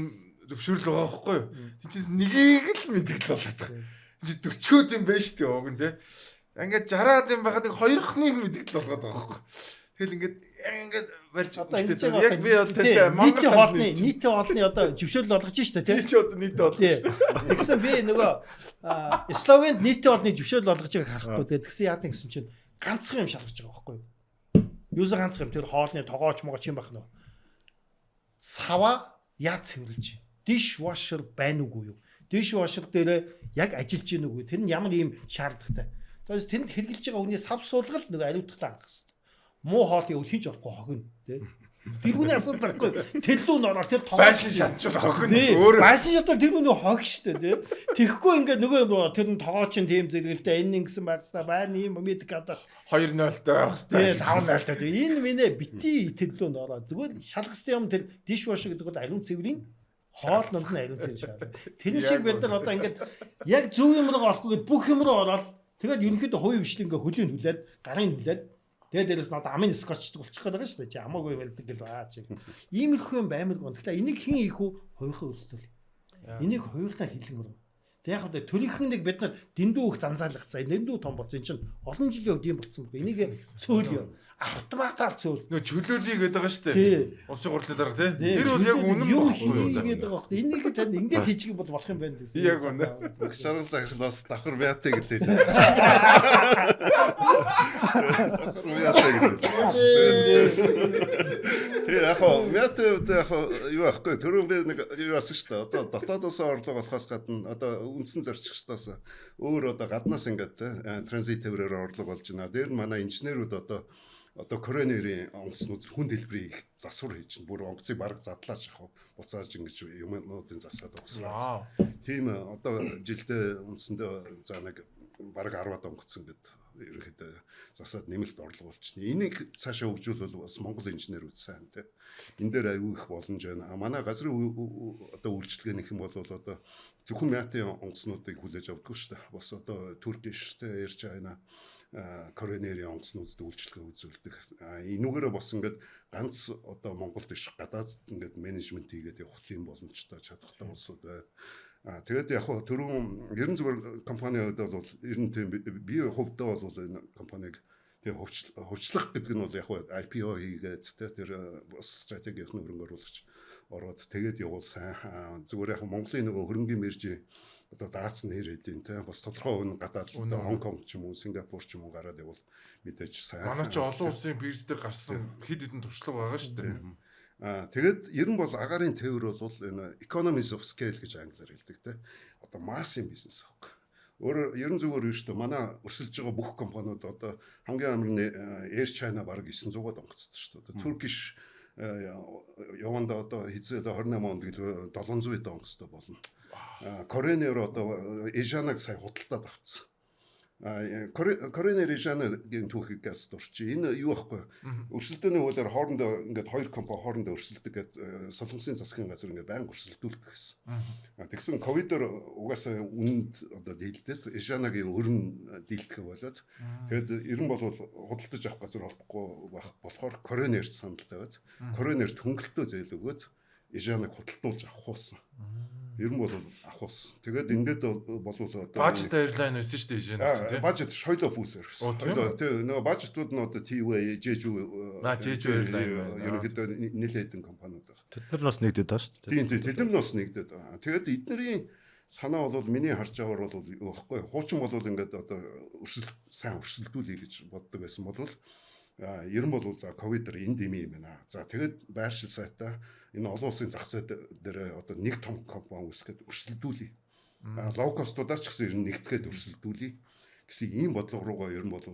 зөвшөөрөл байгаа байхгүй юу? Тийчээс нэгийг л мэдэгдэл болоод байгаа. Чи төчөөд юм байна шүү дээ уг нь те. Ингээд 60-аад юм байхад нэг хоёрхныг мэдэгдэл болгоод байгаа байхгүй. Тэгэл ингээд барьж одоо яг би бол тэр Монгол нийтийн олны одоо зөвшөөрөл болгож штэ тий. Чи одоо нийтийн олно штэ. Тэгсэн би нөгөө Словенд нийтийн олны зөвшөөрөл болгож байгааг харахгүй тий. Тэгсэн яадаг гэсэн чинь ганцхан юм шалгаж байгаа байхгүй юу? Юусе ганцхан юм тэр хоолны тогооч могооч юм байх нь. Сава яаж цэвэрлж? Dishwasher байна уугүй юу? Dishwasher дээр яг ажиллаж гин үгүй. Тэр нь ямар ийм шаардлагатай. Тэгээс тэнд хэрглэж байгаа хүний сав суулгал нөгөө ариутгалаа хангах хэрэгтэй. Муу хоол явуул хийж орохгүй хогно тий. Тэрүүний асуудал байхгүй. Тэр лүү н ороод тэр байшин шатчул хогно. Өөрөө байшин шатвал тэрүүний хог штэ тий. Тэгэхгүй ингээд нөгөө тэр нь тогоочин тийм зэрэгэлтэй энэ ингэсэн байгсаа байна юм медикада 2-0-тай байх хэрэгтэй. 5-0-тай. Энэ минь бити тэр лүү н ороод зүгээр шалгахсан юм тэр dishwasher гэдэг бол ариун цэврийн хоол нонд нь ариун цэвэр шаардлага. Тэр шиг бид нар одоо ингээд яг зөв юм руу орохгүйгээд бүх юм руу ороод тэгээд ерөнхийдөө хувийн бичлэг ингээ хөлийн хүлээд гарын хүлээд тэгээд дээрээс нь одоо амын скотчдаг болчих гээд байгаа шүү дээ. Чи хамаагүй байлдаг гэл баа чи. Ийм их юм баймир гон. Тэгэхээр энийг хэн ийх үү? Хувийнхаа өрсөлдөөл. Энийг хувийнхаа хэллэгмөр. Тэг яг одоо төрийнхэн нэг бид нар дэндүү их занзаалгах цаа дэндүү том болсон чинь олон жилийн үед юм болсон баг. Энийг цөөлё. Автоматар цөөл. Нөө чөлөөлий гэдэг байгаа шүү дээ. Улсын хурлын дарга тий. Тэр бол яг үнэн юу хийгээд байгаа вэ? Энийг тань ингээд хийчих юм бол болох юм байна гэсэн. Яг үнэ. Багшарал захирнаас давхар мятыг гэлээ. Давхар мятыг гэлээ. Тэг яг мят яг юу ахгүй түрүүн би нэг юу асан шүү дээ. Одоо дотоодоос орлого болохоос гадна одоо үндсэн зорчигчдоос өөр одоо гаднаас ингээд транзитээр орлого болж байна. Дээр нь манай инженерүүд одоо коронерийн онгоцнууд хүнд хэлбэрийн их засвар хийж чинь бүр онгоцыг бараг задлаач яг буцааж ингэж юмнуудын засаад өгсөн. Тийм одоо жилдээ үндсэндээ за нэг бараг 10-аад онгоц ингээд ерөнхийдөө засаад нэмэлт орлого болчихно. Энийг цаашаа хөгжүүлвэл бас Монгол инженерүүд сайн тий. Энэ дээр аюу их боломж байна. Манай газрын одоо үйлчлэгээнийх юм бол одоо зөвхөн мятын онгоцнуудыг хүлээж авдаггүй шүү дээ. Бас одоо Туркиш тий ярьж байна. Коронерийн онгоцнуудад үйлчлэгээ үзүүлдэг. Энүүгээрээ бас ингээд ганц одоо Монголд иш гадаад ингээд менежмент хийгээд явах тийм боломжтой чадхтай улсууд байна. Тэгээд яг хөө түрүүн ерэн зүгээр компаниуд бол ер нь тийм би хувьдаа бол энэ компаниг тийм хувьчлах гэдэг нь бол яг хөө IPO хийгээд тэр бас стратегийн хөрөнгө оруулагч ороод тэгээд явуулсан. Зүгээр яг Монголын нөгөө хөрөнгөний мэржийн одоо даацсан нэр хэдийн те бас тодорхой үн гадаад Хонконг ч юм уу Сингапур ч юм уу гараад явал мэдээж сайн. Манай ч олон улсын бирж дээр гарсан хэд хэдэн туршлага байгаа шүү дээ. Тэгээд ер нь бол агаарын тээвэр бол энэ economies of scale гэж англиар хэлдэг те. Одоо массын бизнес аахгүй. Өөр ер нь зүгээр юу шүү дээ. Манай өрсөлдөж байгаа бүх компаниуд одоо хамгийн амар нь Air China бараг 900-аад онгоцтой шүү дээ. Turkish яванда одоо хизээ 28 онд 700 онгоцтой болно. Коронер одоо Эжанаг сая худалдаад авцсан. Коронер Эжанагийн түүхийг газ дурч. Энэ юу байхгүй? Өрсөлдөөний хуулиар хоорондоо ингээд хоёр компани хоорондоо өрсөлдөг гэдэг Солонгосын засгийн газар ингээд байнга өрсөлдүүлдэг гэсэн. Тэгсэн ковидор угаасаа үнэнд одоо дийлдэд Эжанагийн өрн дийлдэхэ болоод тэгээд ер нь бол худалдаж авах газар олохгүй болохоор коронерт санал тавиад коронерт хөнгөлтөө зээл өгөөд Эжанаг худалдуулж авах болсон. Ер нь бол авах. Тэгээд ингээд болвол одоо Budget airline байсан шүү дээ тийм. Budget Shoilo Foods гэсэн. Тэгээд нөгөө budgetууд нь одоо TUA, Jeju airline ерөнхийдөө нэлээд хэдэн компаниуд байна. Тэд нар бас нэгдээд байгаа шүү дээ. Тийм тэд нар бас нэгдээд байгаа. Тэгээд эднэрийн санаа бол миний харж байгаагаар бол юу байхгүй. Хуучин бол ингээд одоо сайн өрсөлдүүлэе гэж боддог байсан бол ер нь бол за ковидэр энд дими юм байна. За тэгээд байршил сайтаа энэ олон улсын зах зээл дээр одоо нэг том компани үүсгээд өрсөлдүүлье. Лоукостуудаа ч гэсэн ер нь нэгтгэхэд өрсөлдүүлье гэсэн ийм бодлого руугаа ер нь бол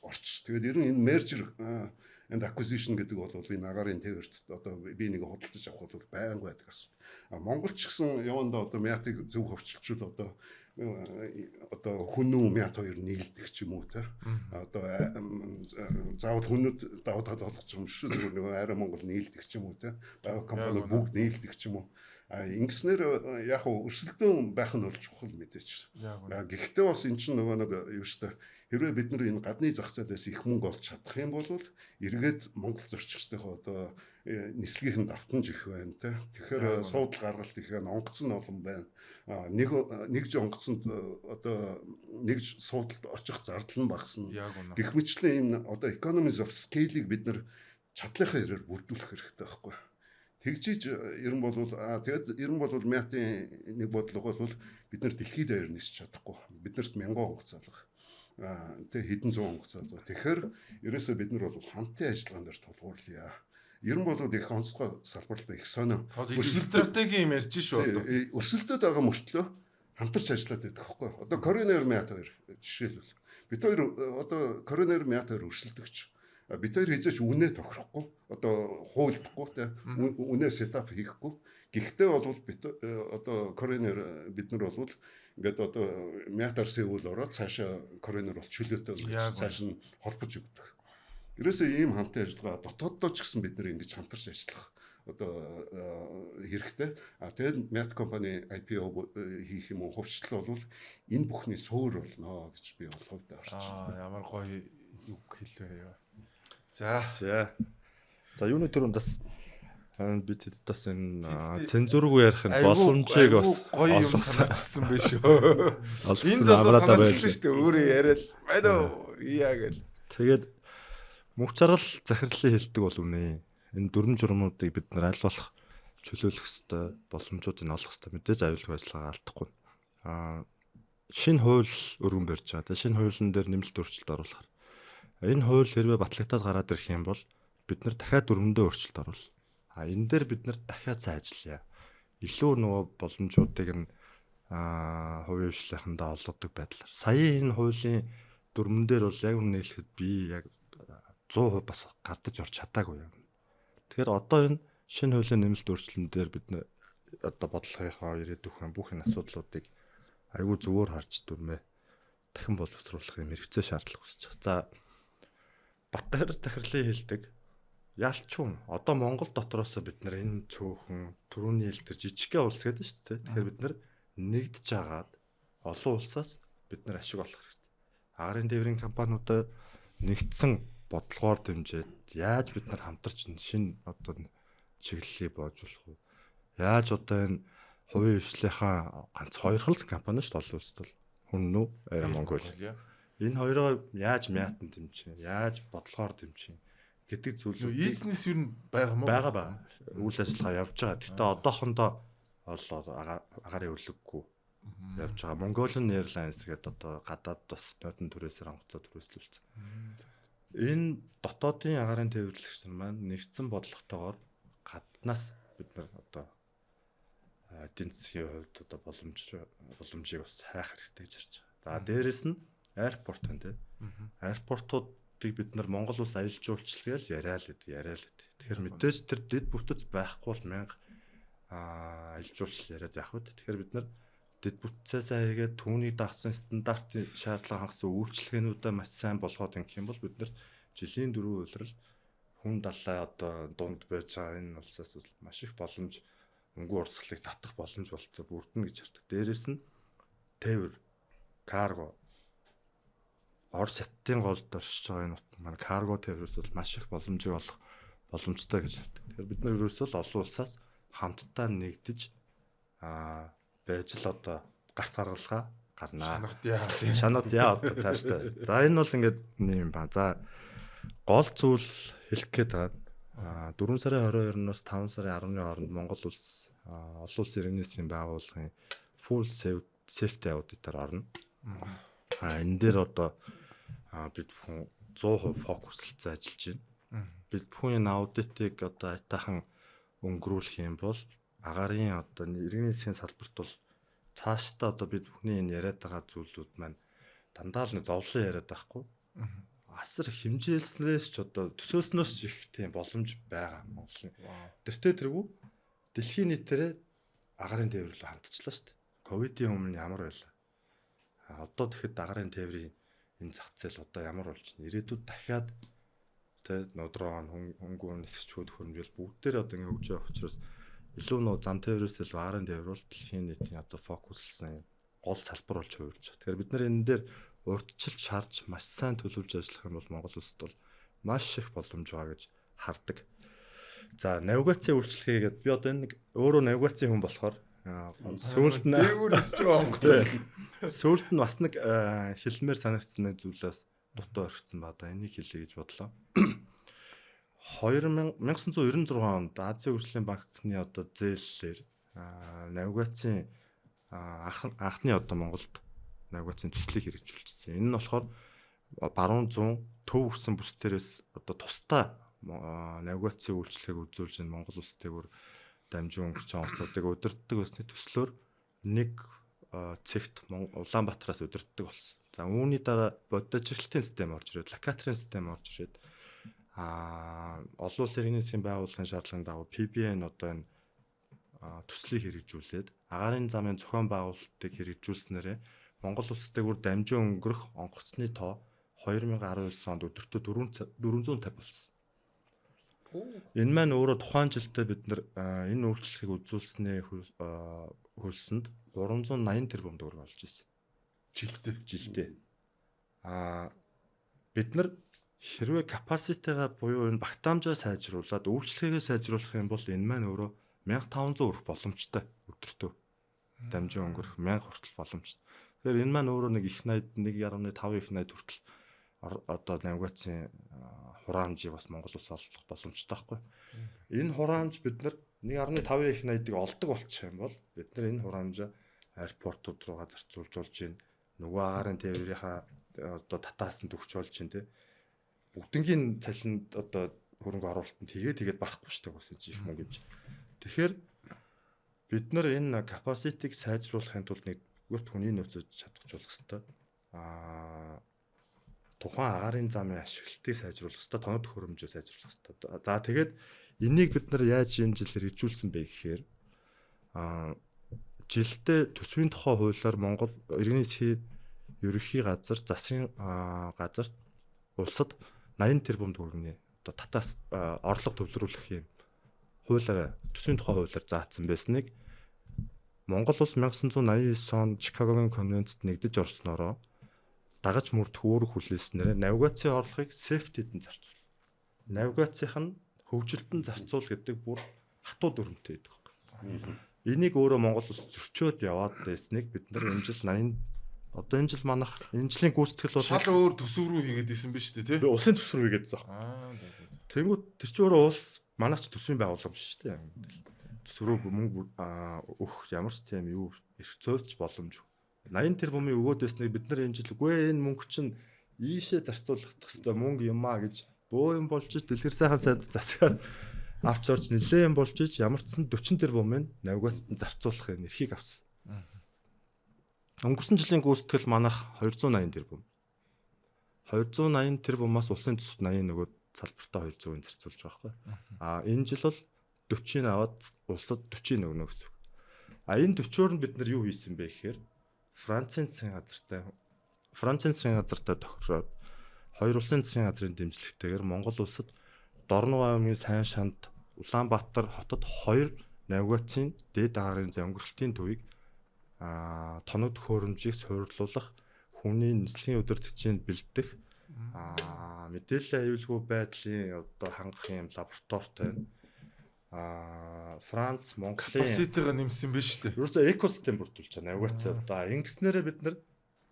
орч. Тэгээд ер нь энэ merger and acquisition гэдэг бол энэ агаарын тээвэрт одоо би нэг худалдаж авах бол байнга байдаг асуудал. Монгол ч гэсэн явандаа одоо мятыг зөв хөвчлчүүл одоо хүннүү мят хоёр нийлдэг ч юм уу те. Одоо заавал хүнүүд даваад болгож юм шүү. Зүгээр нэг арай Монгол нийлдэг ч юм уу те. Бага компани бүгд нийлдэг ч юм уу. Ингэснээр яг өрсөлдөөн байх нь бол чухал мэдээч. Гэхдээ бас эн чинь нөгөө нэг юу штэ хэрвээ бид нар энэ гадны зах зээлээс их мөнгө олж чадах юм бол эргээд Монгол зорчигчдынхоо одоо нислэгийн давтамж их байна те. Тэгэхээр суудл гаргалт их байна, онгоц нь олон байна. Нэг ж онгоцонд одоо нэг суудалд очих зардал нь багасна. Гэх мэтлэн энэ одоо economies of scale-ийг бид нар чадлынхаа хэрээр бүрдүүлэх хэрэгтэй байхгүй. Тэгжиж ер нь бол тэгээд ер нь бол мятын нэг бодлого бол бид нар дэлхийд даяар нисч чадахгүй. Биднэрт 1000 онгоц алга. Тэг хэдэн зуун онгоц алга. Тэгэхээр ерөөсөө бид нар бол хамтын ажиллагаан дээр тулгуурлая. Ер нь бол их онцгой салбарлалтай их сонио. Стратеги юм ярьж шүү. Өрсөлдөд байгаа мөртлөө хамтарч ажиллаад байдаг байхгүй. Одоо коронер мят хоёр жишээлбэл бид хоёр одоо коронер мят хоёр өрсөлдөгч. Бид хоёр хизээч үнэ тохирохгүй. Одоо хуулдахгүй те үнэ сетап хийхгүй. Гэхдээ бол одоо коронер бид нар бол ингээд одоо мятар сэвэл ороод цаашаа коронер бол чөлөөтэй цааш нь холбож өгдөг. Ерөөсөө ийм хамтын ажиллагаа дотооддоо ч гэсэн бид нэр ингэж хамтарч ажиллах одоо хэрэгтэй. Тэгээд Мят компани IPO хийх юм уу хувьчлал бол энэ бүхний суур болно гэж би бол хувьдаа орчих. Ямар гоё үг хэлвэ. За юуны төрөнд бас бид хэд бас энэ цензургүй ярих нь боломжийг бас гоё юм санагдсан байх шүү. Энэ залуу санагдсан шүү дээ. Өөрөө яриад байна уу? Яа гэл. Тэгээд мөнх чаргал захирлын хэлдэг бол үнэ. Энэ дүрм журмуудыг бид нар аль болох чөлөөлөх ёстой, боломжуудыг олох ёстой. Мэдээж аюулгүй ажиллагаа алдахгүй. Шинэ хууль өргөн барьж байгаа. Тэгээд шинэ хуулийн дээр нэмэлт өөрчлөлт оруулахаар. Энэ хууль хэрвээ батлагдаад гараад ирэх юм бол бид нар дахиад дүрмөндөө өөрчлөлт оруулах. Энэ дээр бид нар дахиад сайн ажиллая. Илүү нөгөө боломжуудыг нь хувийн хвшлийнхандаа олгодог байдлаар. Сая энэ хуулийн дүрмэн дээр бол яг үнэ хэлэхэд би яг 100% бас гардаж орч чадаагүй юм. Тэгэхээр одоо энэ шинэ хуулийн нэмэлт өөрчлөлтөн дээр бид одоо бодлогынхоо ирээдүйн бүх энэ асуудлуудыг айгүй зөвөр харж дүрмээ дахин боловсруулах юм хэрэгцээ шаардлага үүсэж байгаа. За Батбаяр захирлын хэлдэг ялчгүй. Одоо Монгол дотроос бид нар энэ цөөхөн төрөний хэл төр жижигхэн улс гэдэг нь шүү дээ. Тэгэхээр бид нар нэгдэж агаад олон улсаас бид нар ашиг олох хэрэгтэй. Агарын тээврийн компаниудаа нэгдсэн бодлогоор дэмжиж яаж бид нар хамтарч шинэ одоо чиглэлийг боожуулах вэ? Яаж одоо энэ хувийн хвшлийнхаа ганц хоёр хэл компани шүү дээ олон улсад бол хүн нүү Air Mongolia. Энэ хоёроо яаж мятан дэмжих, яаж бодлогоор дэмжих гэдэг зүйлүүд бизнес юу байгаа мó? Бага. Үйл ажиллагаа явж байгаа. Гэхдээ одоохондоо агарын өглөггүй явж байгаа. Mongolian Airlines гэдэг одоо гадаад бас нойрон түрээсээр онгоцоо түрээслүүлсэн. Энэ дотоодын агарын тээвэрлэгч нар маань нэгдсэн бодлоготойгоор гаднаас бид нар одоо эдийн засгийн хувьд одоо боломжийг бас хайх хэрэгтэй гэж харж байгаа. За дээрэс нь аэропорт байна тийм. Аэропортуудыг бид нар Монгол улс аялал жуулчлал яриа л гэдэг. Тэгэхээр мэдээж тэр дэд бүтц байхгүй бол мянга аялал жуулчлал яриад явах үү. Тэгэхээр бид нар дэд бүтцээс хийгээд түүнийг дагсан стандартын шаардлага хангасан үйлчлэгээнүүдээ маш сайн болгоод ингэх юм бол бид нар жилийн 4 улирал хүн далаа одоо дунд байж байгаа энэ улсаас маш их боломж өнгө урсгалыг татах боломж болцоо бүрдэнэ гэж хардаг. Дээрээс нь тээвэр, карго Орос хятадын голд оршиж байгаа энэ маань карго тээврээс бол маш их боломжийг олох боломжтой гэж хардаг. Тэгэхээр бид нар ерөөсөө л олон улсаас хамтдаа нэгдэж байж л одоо гарц гаргалгаа гарнаа. Шанууд яа одоо цааштай. За энэ бол ингээд юм ба. За гол зүйл хэлэх гээд байгаа. 4 сарын 22-ноос 5 сарын 10-ны хооронд Монгол улс олон улсын иргэний засгийн байгууллагын full safety audit-аар орно. Энэ дээр одоо бид бүхэн 100% фокуслцсан ажиллаж байна. Бид бүхэн энэ аудитыг одоо айтаахан өнгөрүүлэх юм бол агарын одоо иргэний засгийн салбарт бол цаашдаа одоо бид бүхний энэ яриад байгаа зүйлүүд маань дандаа л нэг зовлон яриад байхгүй. Асар хэмжээлснээс ч одоо төсөөснөөс ч их тийм боломж байгаа Монголын. Тэртээ тэргүй дэлхийн нийтээрээ агарын тээвэрлэл хандчихлаа шүү дээ. Ковидын өмнө ямар байлаа? Одоо тэгэхэд агарын тээврийн энэ зах зээл одоо ямар болж байна? Ирээдүйд дахиад тэ нудрон хөнгөн нисгчүүд хөрмжил бүгдээр одоо ингэ хөгжиж явах учраас илүү нөө зам тээврээс илүү агарын тээвэр бол дэлхийн нийтийн одоо фокуслсан гол салбар болж хувирж байгаа. Тэгэхээр бид нар энэ дээр урдчилж харж маш сайн төлөвлөж ажиллах юм бол Монгол улсад бол маш их боломж байгаа гэж хардаг. За навигацийн үйлчлэгээ гэдэг би одоо энэ нэг өөрөө навигацийн хүн болохоор сүүлд нь дээгүүрс ч онгоцоо. Сүүлд нь бас нэг хэлмээр санагдсан зүйлээс дутуу орхисон ба одоо энийг хэлье гэж бодлоо. 1996 онд Азийн хөгжлийн банкны одоо зээллээр навигацийн анхны одоо Монголд навигацийн төслийг хэрэгжүүлчихсэн. Энэ нь болохоор баруун зүүн төв өгсөн бүс дээрээс одоо тусдаа навигацийн үйлчлэгийг үзүүлж энэ Монгол улс дээгүүр дамжин өнгөрч байгаа онцлогуудыг удирддаг басны төслөөр нэг цэгт Улаанбаатараас удирддаг болсон. За үүний дараа бодит ажиглалтын систем орж ирээд, локаторын систем орж ирээд олон улсын иргэний засгийн байгууллагын шаардлагын дагуу PBN одоо энэ төслийг хэрэгжүүлээд агарын замын зохион байгуулалтыг хэрэгжүүлснээрээ Монгол улс дээгүүр дамжин өнгөрөх онгоцны тоо 2019 онд өдөртөө 450 болсон. Энэ маань өөрөө тухайн жилдээ бид нар энэ үйлчлэгийг үзүүлснээ хөлсөнд 380 тэрбум төгрөг олж ирсэн. Жилдээ. Бид нар хэрвээ capacity-га буюу энэ багтаамжаа сайжруулад үйлчлэгээ сайжруулах юм бол энэ маань өөрөө 1500 өрөх боломжтой өдөртөө. Дамжин өнгөрөх 1000 хүртэл боломжтой. Тэгэхээр энэ маань өөрөө нэг их найд 1.5 их найд хүртэл одоо навигацийн хураамжийг бас Монгол улс олох боломжтой байхгүй. Энэ хураамж бид нар 1.5 их найдыг олдог болчих юм бол бид нар энэ хураамжаа аэропортууд руугаа зарцуулж болж байна. Нөгөө агаарын тээврийнхаа одоо татаасан төгч болж байна те. Бүгднгийн цалинд одоо хөрөнгө оруулалтанд тэгээд барахгүй шүү дээ бас их мөнгө гэж. Тэгэхээр бид нар энэ capacity-г сайжруулахын тулд нэгдүгээр хүний нөөцөд чадваржуулах хэрэгтэй. Тухайн агаарын замын ашиглалтыг сайжруулах хэрэгтэй, тоног төхөөрөмжөө сайжруулах хэрэгтэй. За тэгээд энийг бид нар яаж энэ жил хэрэгжүүлсэн бэ гэхээр жилдээ төсвийн тухай хуулиар Монгол иргэний засгийн ерөнхий газар засгийн газар улсад 80 тэрбум төгрөгийн одоо татаас орлого төвлөрүүлэх юм хуулиар төсвийн тухай хуулиар заасан байсныг Монгол улс 1989 онд Чикагогийн конвенцэд нэгдэж орсноороо дагаж мөрдөх үүрэг хүлээснээр навигацийн орлогыг safety-д зарцуул. Навигацийнх нь хөгжилтөнд зарцуул гэдэг бүр хатуу дүрмтэй байдаг байхгүй. Энийг өөрөө Монгол улс зөрчөөд яваад байсныг бид нар энэ жил 80 одоо энэ жил манах энэ жилийн гүйцэтгэл бол шал өөр төсөв рүү хийгээд исэн биз дээ тий. Улсын төсөв рүү хийгээд байгаа. За. Тэнгүүд тэр чинь өөрөө улс манайч төсвийн байгууллага биш шүү дээ. Төсөв рүү мөнгө өгөх ямар ч тийм юу эрх зөөлж боломжгүй. 80 тэрбумын өгөөдөөснийг бид нар энэ жил үгүй энэ мөнгө чинь ийшээ зарцуулах хэвээр мөнгө юм аа гэж бөө юм болж дэлгэр сайхан сайд засгаар авч орж нэлээ юм болж ямар ч сан 40 тэрбумын навигацид зарцуулах эрхийг авсан. Өнгөрсөн жилийн гүйцэтгэл манах 280 тэрбум. 280 тэрбумаас улсын төсөвт 80 нөгөө салбартаа 200-ын зарцуулж байгаа байхгүй. Энэ жил бол 40-ыг аваад улсад 40 өгнө гэсэн. Энэ 40-өөр нь бид нар юу хийсэн бэ гэхээр Францын засгийн газартай тохироод хоёр улсын засгийн газрын дэмжлэгтэйгээр Монгол улсад Дорнов аймгийн Сайн шанд Улаанбаатар хотод 2 навигацийн дээд агаарын зай өнгөрөлтийн төвийг тоног төхөөрөмжийг суйрлуулах хүний нислэгийн удирдлагын бэлдэх мэдээллийн аюулгүй байдлын одоо хангах юм лабораторитой байна. Франц, Монголын capacity-га нэмсэн биз дээ. Ерөөсөө экосистем бүрдүүлж байгаа навигацаа одоо ингэснээрээ бид нар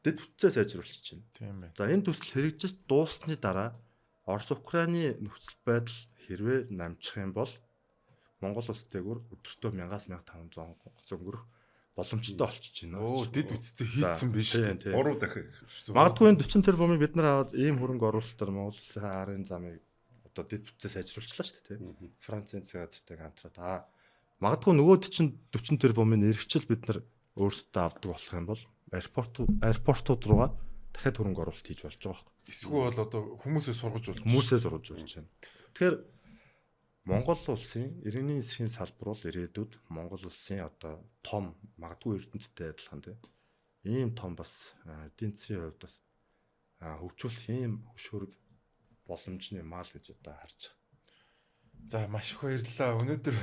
дэд бүтцээ сайжруулж байна. Тийм бай. За энэ төсөл хэрэгжиж дуусны дараа Орос Украины нөхцөл байдал хэрвээ намжих юм бол Монгол улс дээгүүр өдөртөө 1000-1500 өнгөрөх боломжтой болчихж байна. Дэд бүтцээ хийцэн биз дээ. 3 дахин. Магадгүй 40 тэрбумыг бид нар аваад ийм хөрөнгө оруулалтаар Монгол улсын аарын замыг одоо дэд бүтцээ сайжруулчлаа шүү дээ тий. Францын засгийн газартай хамтраад магадгүй нөгөөд чинь 40 тэрбумын эрхчил бид нар өөрсдөө авдаг болох юм бол аэропортууд руугаа дахиад хөрөнгө оруулалт хийж болж байгаа байхгүй. Эсвэл одоо хүмүүсээ сургаж болж байна. Тэгэхээр Монгол улсын иргэний засгийн салбар бол ирээдүйд Монгол улсын одоо том магадгүй эрдэмтдтэй адилхан тий. Ийм том бас эдийн засгийн хувьд бас хөгжүүлэх ийм хөшөөрөг боломжны мал гэж одоо харж байгаа. За маш их баярлалаа. Өнөөдөр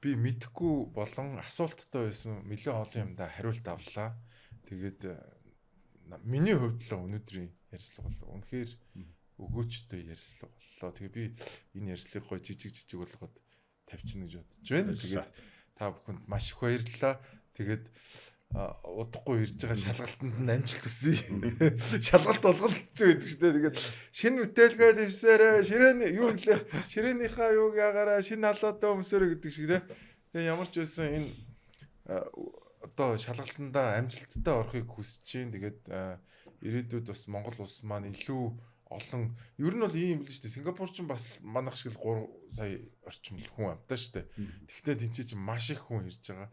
би мэдэхгүй болон асуулттай байсан нэлээд олон юмдаа хариулт авлаа. Тэгээд миний хувьд л өнөөдрийн ярилцлага бол үнэхээр өгөөчтэй ярилцлага боллоо. Тэгээ би энэ ярилцлагыг гой жижиг болгоод тавьчихна гэж бодож байна. Тэгээд та бүхэнд маш их баярлалаа. Тэгээд удахгүй ирж байгаа шалгалтанд нь амжилт хүсье. Шалгалт болгол хэцүү байдаг шүү дээ. Тэгээд шинэ бүтээлгээ дэвсээрээ ширээний юу гэлээ ширээнийхаа юуг ягаараа шинэ халаатаа өмсөөрэй гэдэг шиг тий. Тэгээ ямар ч байсан энэ одоо шалгалтандаа амжилттай орохыг хүсэж байна. Тэгээд ирээдүйд бас Монгол улс маань илүү олон ер нь бол ийм л шүү дээ. Сингапур ч бас манайх шиг л 3 сая орчим хүн амтаа шүү дээ. Тэгэхдээ тэнцээ чи маш их хүн ирж байгаа.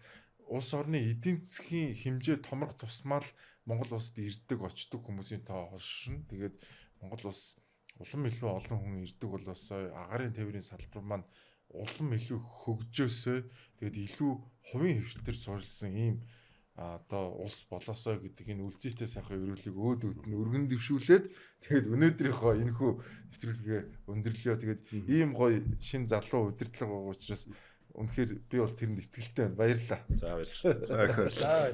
Улс орны эдийн засгийн хэмжээ томрох тусмал Монгол улсад ирдэг очдог хүмүүсийн тоо холшин. Тэгээд Монгол улс улам илүү олон хүн ирдэг болоосоо агаарын тээврийн салбар маань улам илүү хөгжөөсөө тэгээд илүү хувийн хвшилтээр суурилсан ийм одоо улс болоосоо гэдэг энэ үлзийтэй сайхан өрөөлийг өөд нь өргөн дэвшүүлээд тэгээд өнөөдрийнхөө энэхүү нэвтрүүлгээ өндөрлөё. Тэгээд ийм гоё шин залуу удирдлага байгаа учраас үнэхээр би бол тэрэнд итгэлтэй байна. Баярлалаа. За баярлалаа. За их баярлалаа.